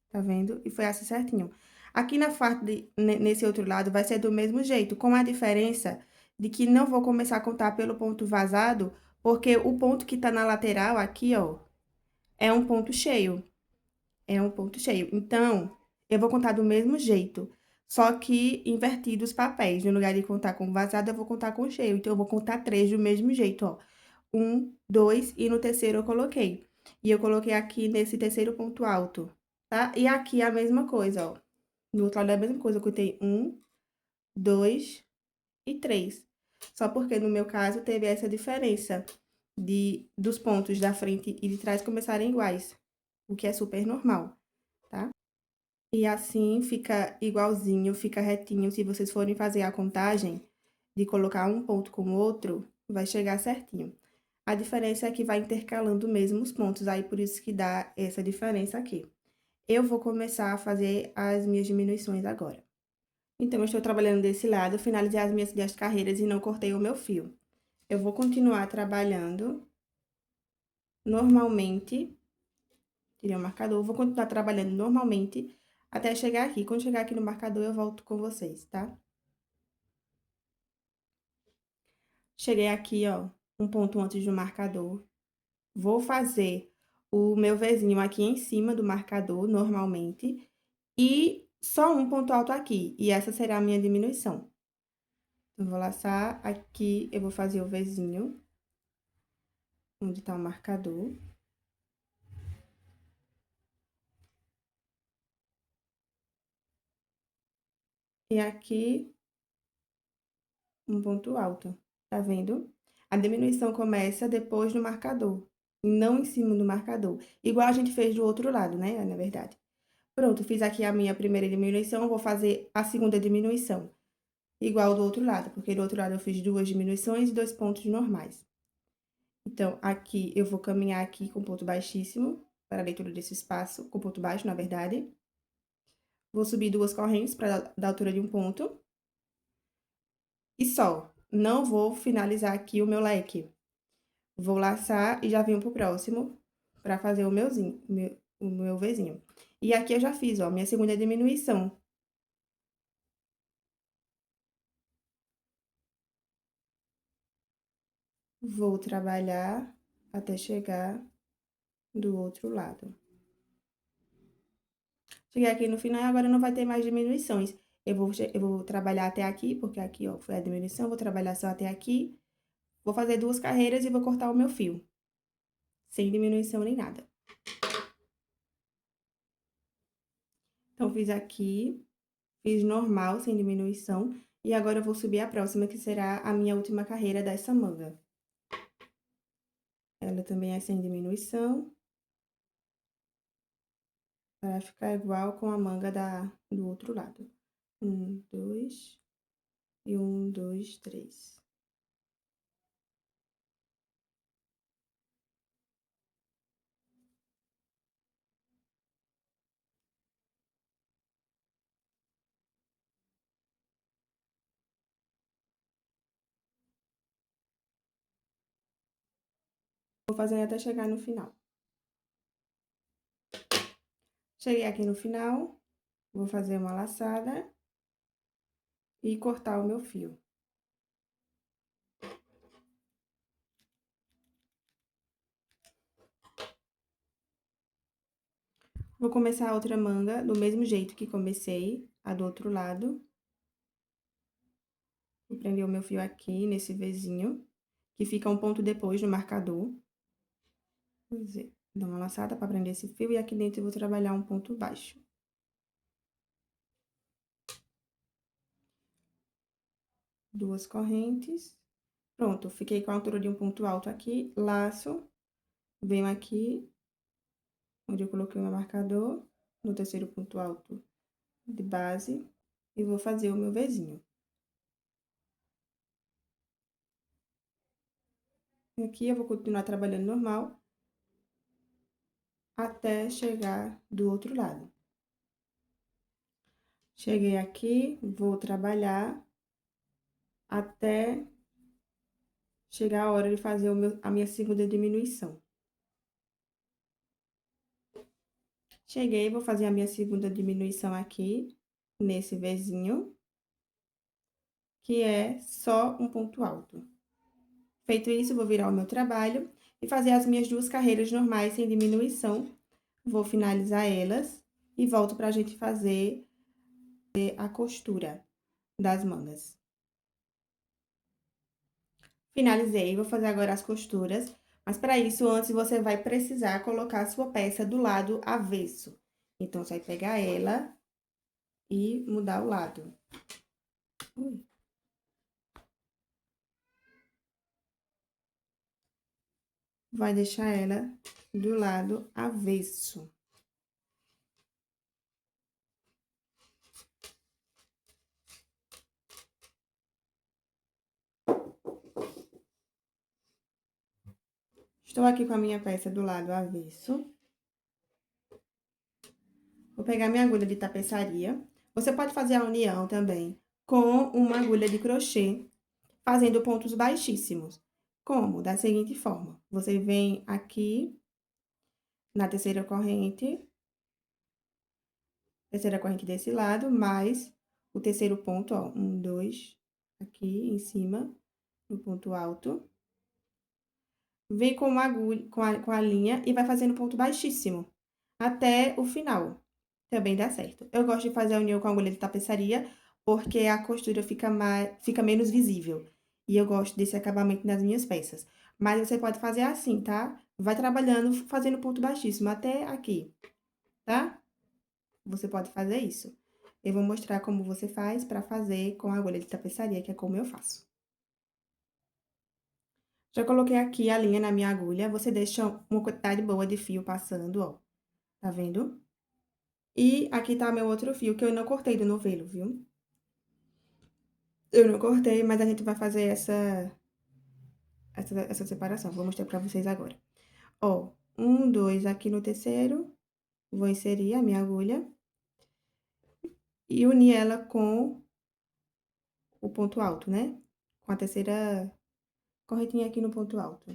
tá vendo? E foi assim certinho. Aqui na parte, nesse outro lado, vai ser do mesmo jeito, com a diferença de que não vou começar a contar pelo ponto vazado, porque o ponto que tá na lateral aqui, ó, é um ponto cheio. É um ponto cheio. Então, eu vou contar do mesmo jeito, só que invertido os papéis. No lugar de contar com vazado, eu vou contar com cheio. Então, eu vou contar 3 do mesmo jeito, ó. 1, 2, e no terceiro eu coloquei. E eu coloquei aqui nesse terceiro ponto alto, tá? E aqui a mesma coisa, ó. No outro lado é a mesma coisa, eu contei 1, 2 e 3. Só porque no meu caso teve essa diferença dos pontos da frente e de trás começarem iguais, o que é super normal, tá? E assim fica igualzinho, fica retinho. Se vocês forem fazer a contagem de colocar um ponto com o outro, vai chegar certinho. A diferença é que vai intercalando mesmo os pontos, aí por isso que dá essa diferença aqui. Eu vou começar a fazer as minhas diminuições agora. Então, eu estou trabalhando desse lado, finalizei as minhas 10 carreiras e não cortei o meu fio. Eu vou continuar trabalhando normalmente, tirei o marcador, vou continuar trabalhando normalmente até chegar aqui. Quando chegar aqui no marcador, eu volto com vocês, tá? Cheguei aqui, ó, um ponto antes do marcador. Vou fazer o meu Vzinho aqui em cima do marcador, normalmente, e só um ponto alto aqui, e essa será a minha diminuição. Então, vou laçar aqui, eu vou fazer o Vzinho, onde tá o marcador. E aqui, um ponto alto, tá vendo? A diminuição começa depois do marcador, e não em cima do marcador. Igual a gente fez do outro lado, né, na verdade. Pronto, fiz aqui a minha primeira diminuição, vou fazer a segunda diminuição. Igual do outro lado, porque do outro lado eu fiz 2 diminuições e 2 pontos normais. Então, aqui eu vou caminhar aqui com ponto baixíssimo, para a leitura desse espaço, com ponto baixo, na verdade. Vou subir 2 correntes para dar altura de um ponto. E só, não vou finalizar aqui o meu leque. Vou laçar e já venho pro próximo, para fazer o meu Vzinho. E aqui eu já fiz, ó, minha segunda diminuição. Vou trabalhar até chegar do outro lado. Cheguei aqui no final e agora não vai ter mais diminuições. Eu vou trabalhar até aqui, porque aqui, ó, foi a diminuição, vou trabalhar só até aqui. Vou fazer 2 carreiras e vou cortar o meu fio. Sem diminuição nem nada. Então, fiz aqui, fiz normal, sem diminuição. E agora eu vou subir a próxima, que será a minha última carreira dessa manga. Ela também é sem diminuição. para ficar igual com a manga do outro lado. 1, 2 e 1, 2, 3. Vou fazer até chegar no final. Cheguei aqui no final, vou fazer uma laçada e cortar o meu fio. Vou começar a outra manga do mesmo jeito que comecei, a do outro lado. Vou prender o meu fio aqui, nesse Vzinho, que fica um ponto depois do marcador. Vou dar uma laçada para prender esse fio e aqui dentro eu vou trabalhar um ponto baixo. Duas correntes. Pronto, fiquei com a altura de um ponto alto aqui, laço, venho aqui, onde eu coloquei o meu marcador, no terceiro ponto alto de base, e vou fazer o meu Vzinho. Aqui eu vou continuar trabalhando normal, até chegar do outro lado. Cheguei aqui, vou trabalhar até chegar a hora de fazer a minha segunda diminuição. Cheguei, vou fazer a minha segunda diminuição aqui, nesse Vzinho, que é só um ponto alto. Feito isso, vou virar o meu trabalho e fazer as minhas duas carreiras normais sem diminuição. Vou finalizar elas e volto pra gente fazer a costura das mangas. Finalizei, vou fazer agora as costuras, mas para isso, antes você vai precisar colocar a sua peça do lado avesso. Então, você vai pegar ela e mudar o lado. Vai deixar ela do lado avesso. Estou aqui com a minha peça do lado avesso. Vou pegar minha agulha de tapeçaria. Você pode fazer a união também com uma agulha de crochê, fazendo pontos baixíssimos. Como? Da seguinte forma. Você vem aqui na terceira corrente desse lado, mais o terceiro ponto, ó, 1, 2, aqui em cima, no ponto alto. Vem com uma agulha, com a linha e vai fazendo ponto baixíssimo, até o final. Também dá certo. Eu gosto de fazer a união com a agulha de tapeçaria, porque a costura fica menos visível. E eu gosto desse acabamento nas minhas peças. Mas você pode fazer assim, tá? Vai trabalhando, fazendo ponto baixíssimo até aqui, tá? Você pode fazer isso. Eu vou mostrar como você faz para fazer com a agulha de tapeçaria, que é como eu faço. Já coloquei aqui a linha na minha agulha, você deixa uma quantidade boa de fio passando, ó. Tá vendo? E aqui tá meu outro fio, que eu não cortei do novelo, viu? Eu não cortei, mas a gente vai fazer essa separação. Vou mostrar pra vocês agora. Ó, 1, 2 aqui no terceiro. Vou inserir a minha agulha. E unir ela com o ponto alto, né? Com a terceira correntinha aqui no ponto alto.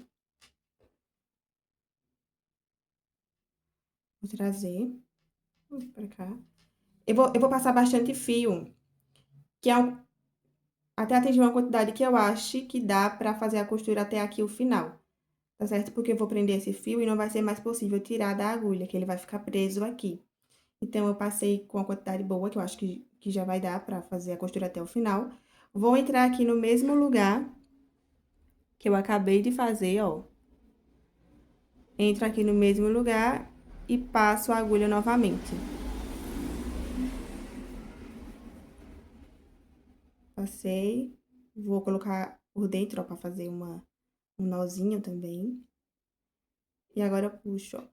Vou trazer pra cá. Eu vou passar bastante fio, que é até atingir uma quantidade que eu ache que dá pra fazer a costura até aqui o final. Tá certo? Porque eu vou prender esse fio e não vai ser mais possível tirar da agulha, que ele vai ficar preso aqui. Então, eu passei com a quantidade boa, que eu acho que já vai dar pra fazer a costura até o final. Vou entrar aqui no mesmo lugar que eu acabei de fazer, ó. Entro aqui no mesmo lugar e passo a agulha novamente. Passei, vou colocar por dentro, ó, pra fazer um nozinho também. E agora eu puxo, ó.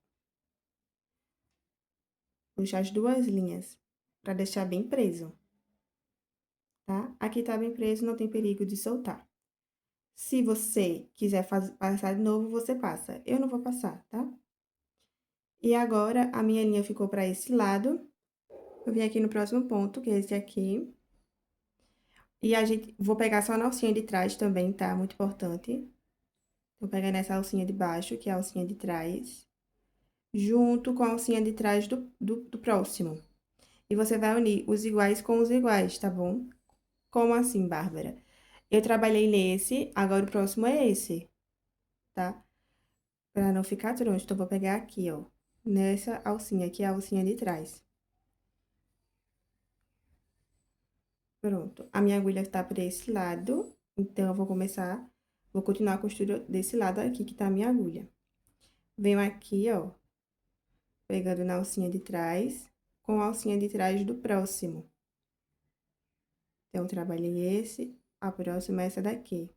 Puxa as duas linhas, pra deixar bem preso, tá? Aqui tá bem preso, não tem perigo de soltar. Se você quiser passar de novo, você passa. Eu não vou passar, tá? E agora, a minha linha ficou pra esse lado. Eu vim aqui no próximo ponto, que é esse aqui. E vou pegar só na alcinha de trás também, tá? Muito importante. Vou pegar nessa alcinha de baixo, que é a alcinha de trás, junto com a alcinha de trás do próximo. E você vai unir os iguais com os iguais, tá bom? Como assim, Bárbara? Eu trabalhei nesse, agora o próximo é esse, tá? Pra não ficar troncho, então, vou pegar aqui, ó. Nessa alcinha, que é a alcinha de trás. Pronto. A minha agulha tá por esse lado, então, eu vou continuar a costura desse lado aqui, que tá a minha agulha. Venho aqui, ó, pegando na alcinha de trás, com a alcinha de trás do próximo. Então, eu trabalhei esse, a próxima é essa daqui.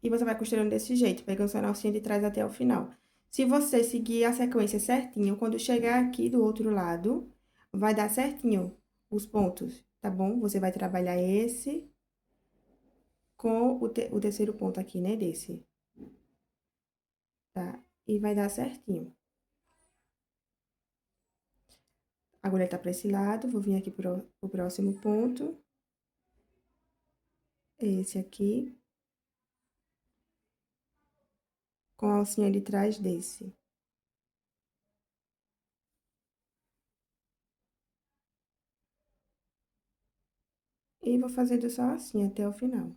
E você vai costurando desse jeito, pegando sua alcinha de trás até o final. Se você seguir a sequência certinho, quando chegar aqui do outro lado, vai dar certinho os pontos, tá bom? Você vai trabalhar esse com o terceiro ponto aqui, né, desse, tá? E vai dar certinho. A agulha tá pra esse lado, vou vir aqui pro próximo ponto. Esse aqui. Com a alcinha de trás desse. E vou fazendo só assim até o final.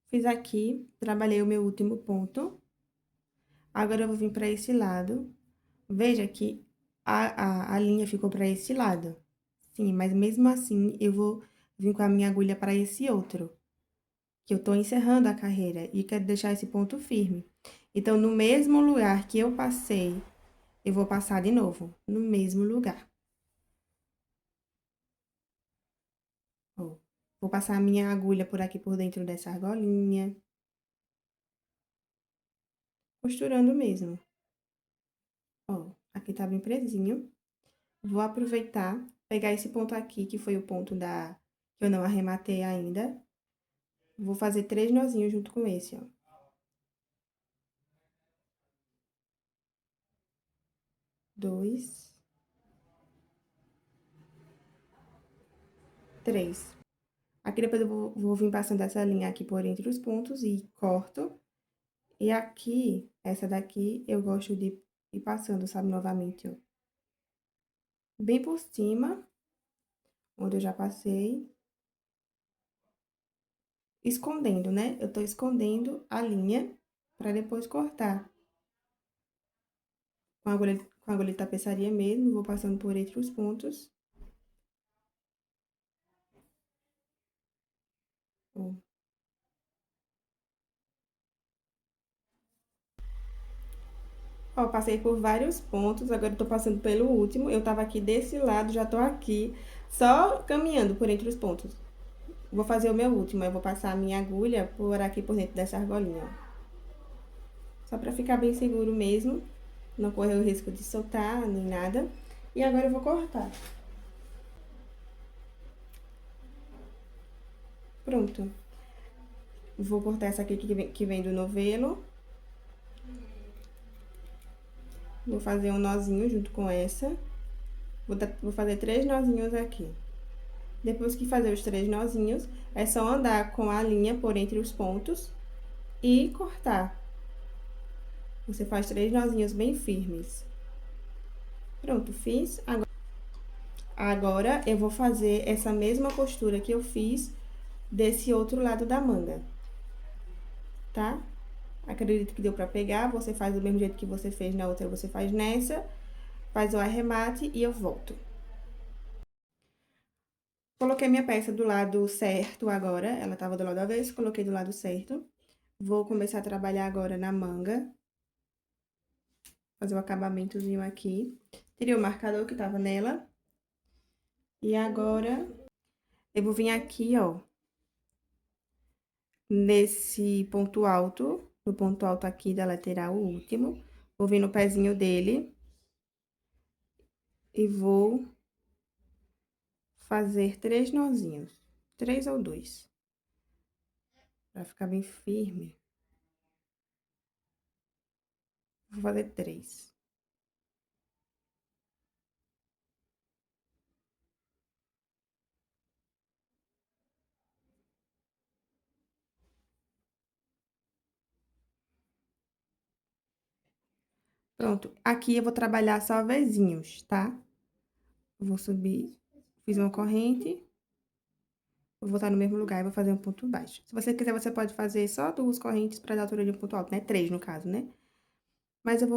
Fiz aqui, trabalhei o meu último ponto. Agora, eu vou vir para esse lado. Veja que a linha ficou para esse lado. Sim, mas mesmo assim, eu vou vir com a minha agulha para esse outro. Que eu tô encerrando a carreira e quero deixar esse ponto firme. Então, no mesmo lugar que eu passei, eu vou passar de novo. No mesmo lugar. Ó, vou passar a minha agulha por aqui por dentro dessa argolinha. Costurando mesmo. Ó, aqui tá bem presinho. Vou aproveitar, pegar esse ponto aqui, que foi o ponto que eu não arrematei ainda. Vou fazer 3 nozinhos junto com esse, ó. 2, 3. Aqui depois eu vou vir passando essa linha aqui por entre os pontos e corto. E aqui, essa daqui, eu gosto de ir passando, sabe, novamente, ó. Bem por cima, onde eu já passei. Escondendo, né? Eu tô escondendo a linha pra depois cortar. Com a agulha de tapeçaria mesmo, vou passando por entre os pontos. Ó. Ó, passei por vários pontos, agora eu tô passando pelo último. Eu tava aqui desse lado, já tô aqui, só caminhando por entre os pontos. Vou fazer o meu último, eu vou passar a minha agulha por aqui por dentro dessa argolinha, ó. Só pra ficar bem seguro mesmo, não correr o risco de soltar, nem nada. E agora eu vou cortar. Pronto. Vou cortar essa aqui que vem do novelo. Vou fazer um nozinho junto com essa. Vou fazer 3 nozinhos aqui. Depois que fazer os 3 nozinhos, é só andar com a linha por entre os pontos e cortar. Você faz 3 nozinhos bem firmes. Pronto, fiz. Agora, eu vou fazer essa mesma costura que eu fiz desse outro lado da manga, tá? Acredito que deu pra pegar, você faz do mesmo jeito que você fez na outra, você faz nessa, faz o arremate e eu volto. Coloquei minha peça do lado certo agora, ela tava do lado avesso, coloquei do lado certo. Vou começar a trabalhar agora na manga. Fazer o acabamentozinho aqui. Tirei o marcador que tava nela. E agora, eu vou vir aqui, ó, nesse ponto alto, no ponto alto aqui da lateral, o último. Vou vir no pezinho dele e vou fazer 3 nozinhos, 3 ou 2, pra ficar bem firme. Vou fazer 3. Pronto, aqui eu vou trabalhar só vezinhos, tá? Eu vou subir, fiz uma corrente, vou voltar no mesmo lugar e vou fazer um ponto baixo. Se você quiser, você pode fazer só 2 correntes para dar altura de um ponto alto, né? 3 no caso, né? Mas eu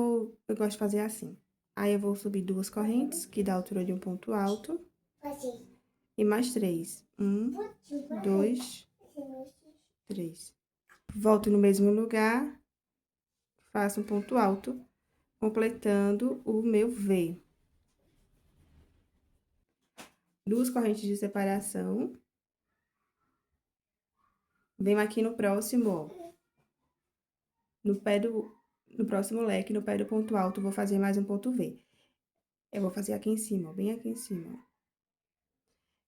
gosto de fazer assim. Aí eu vou subir 2 correntes, que dá a altura de um ponto alto. E mais 3. 1, 2, 3. Volto no mesmo lugar, faço um ponto alto, completando o meu V. 2 correntes de separação. Venho aqui no próximo, ó. No próximo leque, no pé do ponto alto, vou fazer mais um ponto V. Eu vou fazer aqui em cima, ó, bem aqui em cima.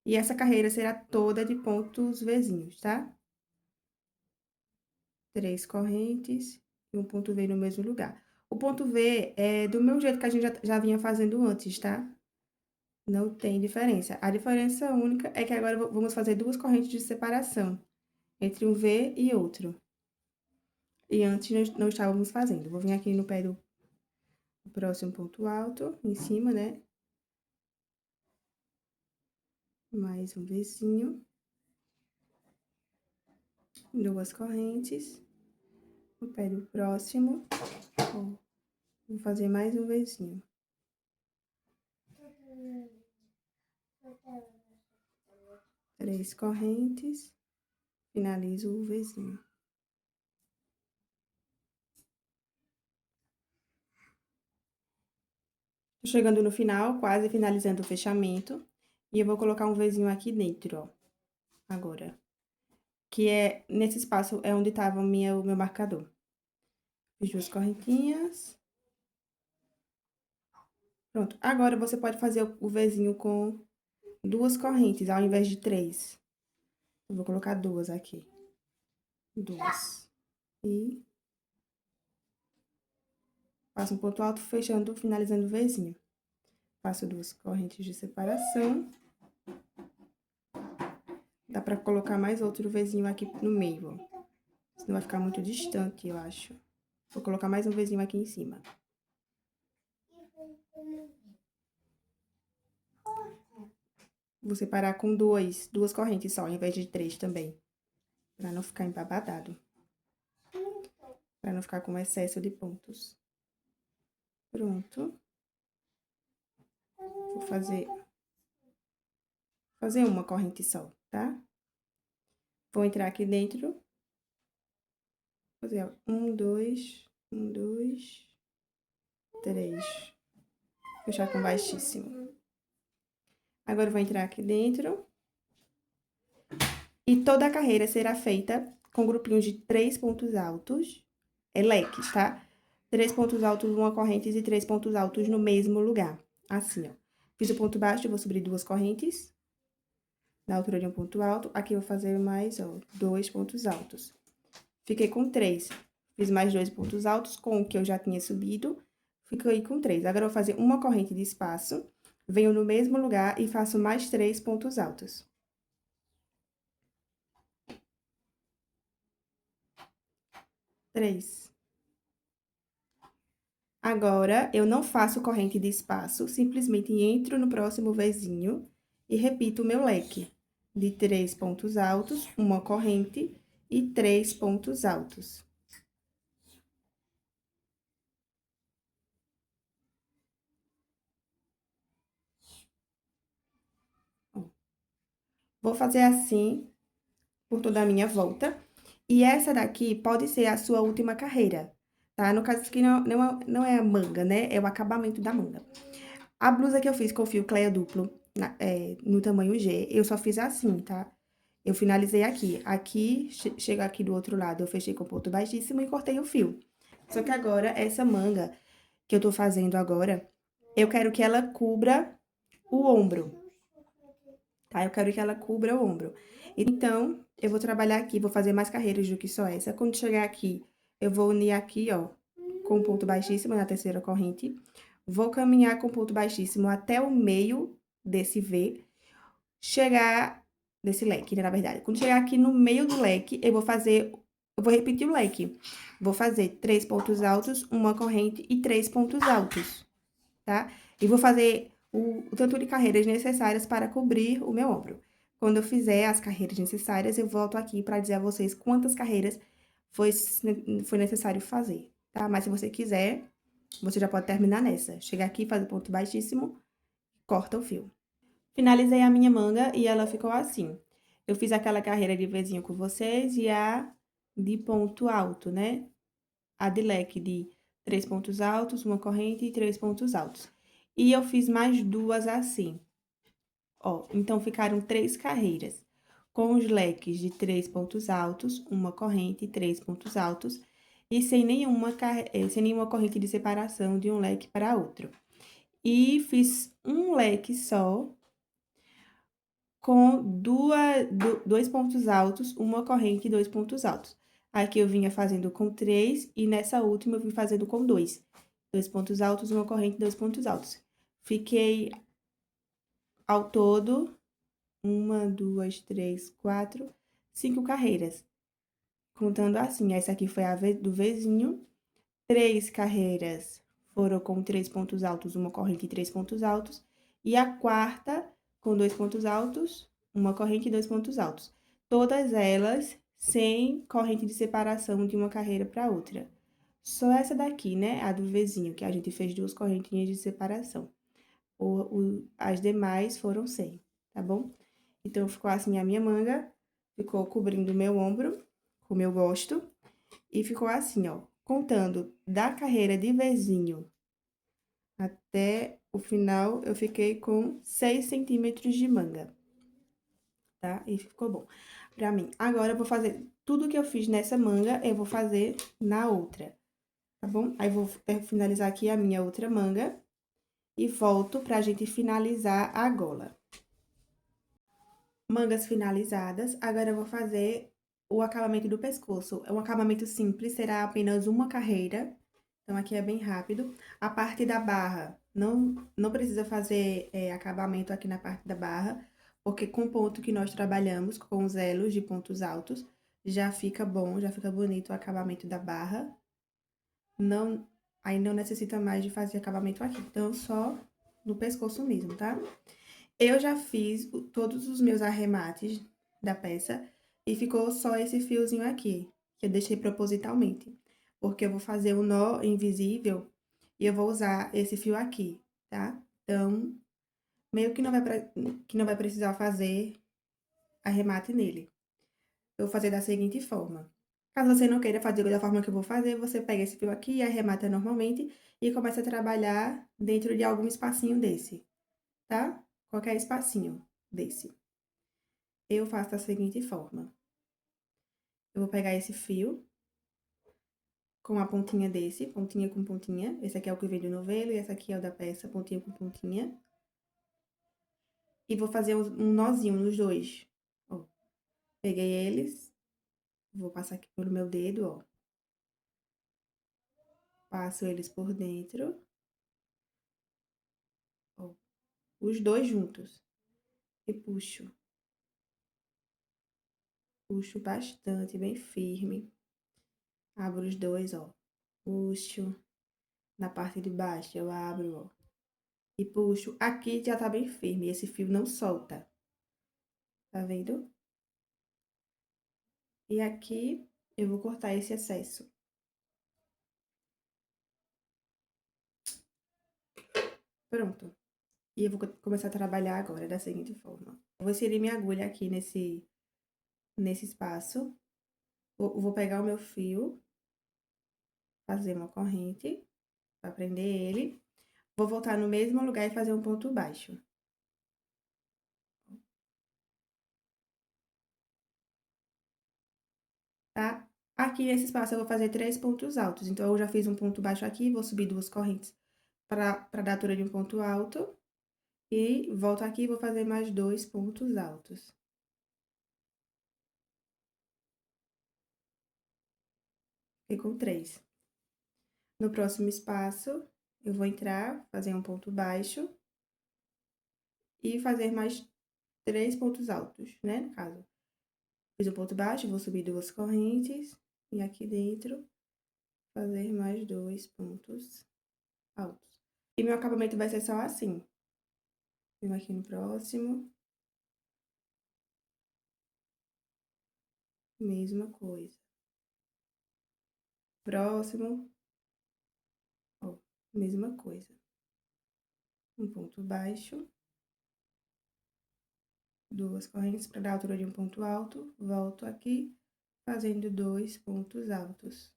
E essa carreira será toda de pontos Vzinhos, tá? 3 correntes e um ponto V no mesmo lugar. O ponto V é do mesmo jeito que a gente já vinha fazendo antes, tá? Não tem diferença. A diferença única é que agora vamos fazer 2 correntes de separação entre um V e outro. E antes não estávamos fazendo. Vou vir aqui no pé do próximo ponto alto, em cima, né? Mais um Vzinho. 2 correntes. No pé do próximo, ó, vou fazer mais um Vzinho. Três correntes, finalizo o Vzinho. Tô chegando no final, quase finalizando o fechamento. E eu vou colocar um Vzinho aqui dentro, ó. Agora. Que é, nesse espaço, é onde tava o meu marcador. Fiz 2 correntinhas. Pronto. Agora, você pode fazer o Vzinho com 2 correntes, ao invés de 3. Eu vou colocar 2 aqui. 2. E faço um ponto alto, fechando, finalizando o Vzinho. Faço 2 correntes de separação. Dá pra colocar mais outro Vzinho aqui no meio, ó. Senão vai ficar muito distante, eu acho. Vou colocar mais um Vzinho aqui em cima. Vou separar com 2 correntes só, ao invés de 3 também. Pra não ficar embabadado. Pra não ficar com excesso de pontos. Pronto. Vou fazer uma corrente só, tá? Vou entrar aqui dentro. Fazer, ó, 1, 2, 1, 2, 3. Fechar com baixíssimo. Agora, eu vou entrar aqui dentro. E toda a carreira será feita com grupinhos de 3 pontos altos. Leques, tá? 3 pontos altos, uma corrente e 3 pontos altos no mesmo lugar. Assim, ó. Fiz o ponto baixo, eu vou subir 2 correntes. Na altura de um ponto alto. Aqui eu vou fazer mais, ó, 2 pontos altos. Fiquei com 3. Fiz mais 2 pontos altos com o que eu já tinha subido. Fiquei com 3. Agora, eu vou fazer uma corrente de espaço. Venho no mesmo lugar e faço mais 3 pontos altos. 3. Agora, eu não faço corrente de espaço, simplesmente entro no próximo Vzinho e repito o meu leque de 3 pontos altos, uma corrente e 3 pontos altos. Vou fazer assim por toda a minha volta. E essa daqui pode ser a sua última carreira, tá? No caso, isso aqui não é a manga, né? É o acabamento da manga. A blusa que eu fiz com fio Cleia duplo, no tamanho G, eu só fiz assim, tá? Eu finalizei aqui. Aqui, chega aqui do outro lado, eu fechei com ponto baixíssimo e cortei o fio. Só que agora, essa manga que eu tô fazendo agora, eu quero que ela cubra o ombro, tá? Eu quero que ela cubra o ombro. Então, eu vou trabalhar aqui, vou fazer mais carreiras do que só essa. Quando chegar aqui, eu vou unir aqui, ó, com ponto baixíssimo na terceira corrente. Vou caminhar com ponto baixíssimo até o meio desse V, chegar desse leque, né, na verdade. Quando chegar aqui no meio do leque, eu vou repetir o leque. Vou fazer 3 pontos altos, uma corrente e 3 pontos altos, tá? E vou fazer o tanto de carreiras necessárias para cobrir o meu ombro. Quando eu fizer as carreiras necessárias, eu volto aqui para dizer a vocês quantas carreiras foi necessário fazer, tá? Mas se você quiser, você já pode terminar nessa. Chegar aqui, fazer ponto baixíssimo, corta o fio. Finalizei a minha manga e ela ficou assim. Eu fiz aquela carreira de vezinho com vocês e a de ponto alto, né? A de leque de 3 pontos altos, uma corrente e 3 pontos altos. E eu fiz mais duas assim. Ó, então ficaram 3 carreiras. Com os leques de 3 pontos altos, uma corrente e 3 pontos altos. E sem nenhuma corrente de separação de um leque para outro. E fiz um leque só com dois pontos altos, uma corrente e 2 pontos altos. Aqui eu vinha fazendo com 3 e nessa última eu vim fazendo com 2. 2 pontos altos, uma corrente e 2 pontos altos. Fiquei ao todo 1, 2, 3, 4, 5 carreiras. Contando assim, essa aqui foi a do Vzinho. 3 carreiras foram com 3 pontos altos, uma corrente e 3 pontos altos. E a quarta com 2 pontos altos, uma corrente e 2 pontos altos. Todas elas sem corrente de separação de uma carreira para outra. Só essa daqui, né? A do Vzinho, que a gente fez 2 correntinhas de separação. As demais foram sem, tá bom? Então, ficou assim a minha manga, ficou cobrindo o meu ombro, como eu gosto. E ficou assim, ó, contando da carreira de Vzinho até o final, eu fiquei com 6 centímetros de manga, tá? E ficou bom pra mim. Agora, eu vou fazer tudo que eu fiz nessa manga, eu vou fazer na outra, tá bom? Aí, vou finalizar aqui a minha outra manga e volto pra gente finalizar a gola. Mangas finalizadas, agora eu vou fazer o acabamento do pescoço. É um acabamento simples, será apenas uma carreira. Então, aqui é bem rápido. A parte da barra, não precisa fazer acabamento aqui na parte da barra, porque com o ponto que nós trabalhamos, com os elos de pontos altos, já fica bom, já fica bonito o acabamento da barra. Aí não necessita mais de fazer acabamento aqui. Então, só no pescoço mesmo, tá? Eu já fiz todos os meus arremates da peça e ficou só esse fiozinho aqui, que eu deixei propositalmente. Porque eu vou fazer o nó invisível e eu vou usar esse fio aqui, tá? Então, meio que não vai precisar fazer arremate nele. Eu vou fazer da seguinte forma. Caso você não queira fazer da forma que eu vou fazer, você pega esse fio aqui e arremata normalmente e começa a trabalhar dentro de algum espacinho desse, tá? Qualquer espacinho desse. Eu faço da seguinte forma. Eu vou pegar esse fio com a pontinha desse, pontinha com pontinha. Esse aqui é o que vem do novelo e esse aqui é o da peça, pontinha com pontinha. E vou fazer um nozinho nos dois. Ó, peguei eles, vou passar aqui pelo meu dedo, ó. Passo eles por dentro. Ó, os dois juntos. E puxo. Puxo bastante, bem firme. Abro os dois, ó. Puxo. Na parte de baixo eu abro, ó. E puxo. Aqui já tá bem firme, esse fio não solta. Tá vendo? E aqui eu vou cortar esse excesso. Pronto. E eu vou começar a trabalhar agora da seguinte forma. Eu vou inserir minha agulha aqui nesse espaço. Vou pegar o meu fio, fazer uma corrente para prender ele. Vou voltar no mesmo lugar e fazer um ponto baixo. tá? Aqui nesse espaço eu vou fazer 3 pontos altos, então eu já fiz um ponto baixo aqui, vou subir 2 correntes pra dar a altura de um ponto alto, e volto aqui e vou fazer mais 2 pontos altos. Ficou 3. No próximo espaço, eu vou entrar, fazer um ponto baixo e fazer mais 3 pontos altos, né, no caso. Fiz um ponto baixo, vou subir 2 correntes e aqui dentro fazer mais 2 pontos altos. E meu acabamento vai ser só assim. Venho aqui no próximo. Mesma coisa. Próximo, ó, mesma coisa. Um ponto baixo, 2 correntes para dar a altura de um ponto alto, volto aqui, fazendo 2 pontos altos.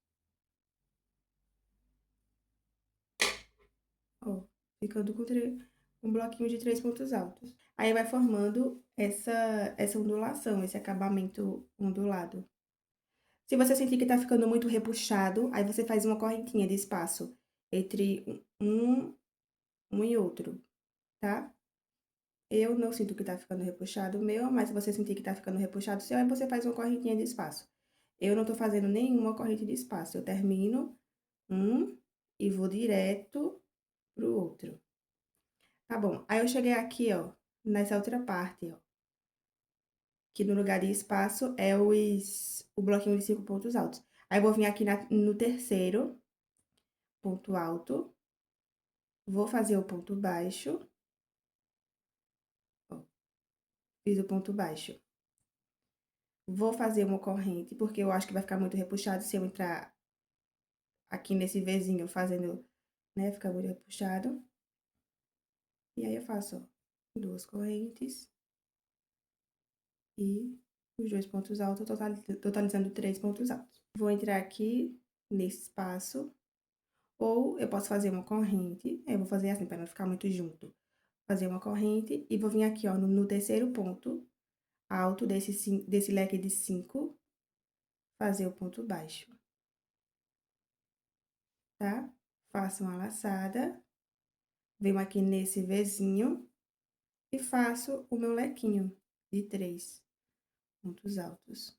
Ó, ficando com um bloquinho de 3 pontos altos. Aí vai formando essa ondulação, esse acabamento ondulado. Se você sentir que tá ficando muito repuxado, aí você faz uma correntinha de espaço entre um e outro, tá? Eu não sinto que tá ficando repuxado o meu, mas se você sentir que tá ficando repuxado o seu, aí você faz uma correntinha de espaço. Eu não tô fazendo nenhuma corrente de espaço, eu termino um e vou direto pro outro. Tá bom, aí eu cheguei aqui, ó, nessa outra parte, ó, que no lugar de espaço é o bloquinho de 5 pontos altos. Aí eu vou vir aqui no terceiro ponto alto, vou fazer o ponto baixo, ó, fiz o ponto baixo. Vou fazer uma corrente, porque eu acho que vai ficar muito repuxado se eu entrar aqui nesse Vzinho fazendo, né, fica muito repuxado. E aí eu faço, ó, 2 correntes e os 2 pontos altos, totalizando 3 pontos altos. Vou entrar aqui nesse espaço, ou eu posso fazer uma corrente, eu vou fazer assim, para não ficar muito junto. Fazer uma corrente e vou vir aqui, ó, no terceiro ponto alto desse leque de 5, fazer o ponto baixo, tá? Faço uma laçada, venho aqui nesse Vzinho e faço o meu lequinho de 3 pontos altos.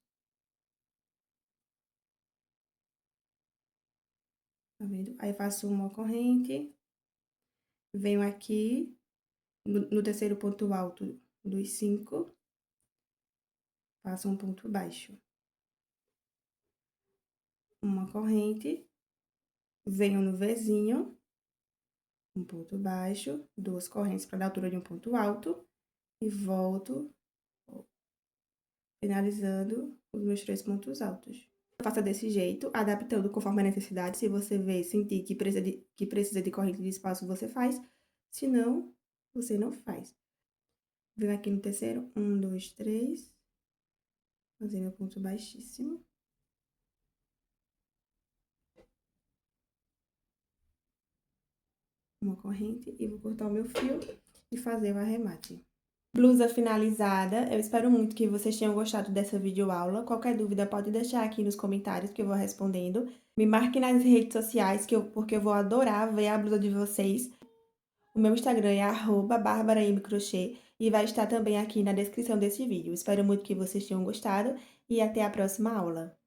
Tá vendo? Aí faço uma corrente, venho aqui no terceiro ponto alto dos 5, faço um ponto baixo. Uma corrente, venho no Vzinho, um ponto baixo, 2 correntes para dar a altura de um ponto alto e volto, ó, finalizando os meus 3 pontos altos. Faça desse jeito, adaptando conforme a necessidade. Se você vê, sentir que precisa de corrente de espaço, você faz. Se não, você não faz. Venho aqui no terceiro, 1, 2, 3. Fazer meu ponto baixíssimo. Uma corrente e vou cortar o meu fio e fazer o arremate. Blusa finalizada. Eu espero muito que vocês tenham gostado dessa videoaula. Qualquer dúvida pode deixar aqui nos comentários que eu vou respondendo. Me marque nas redes sociais porque eu vou adorar ver a blusa de vocês. O meu Instagram é @barbaramcrochê e vai estar também aqui na descrição desse vídeo. Espero muito que vocês tenham gostado e até a próxima aula.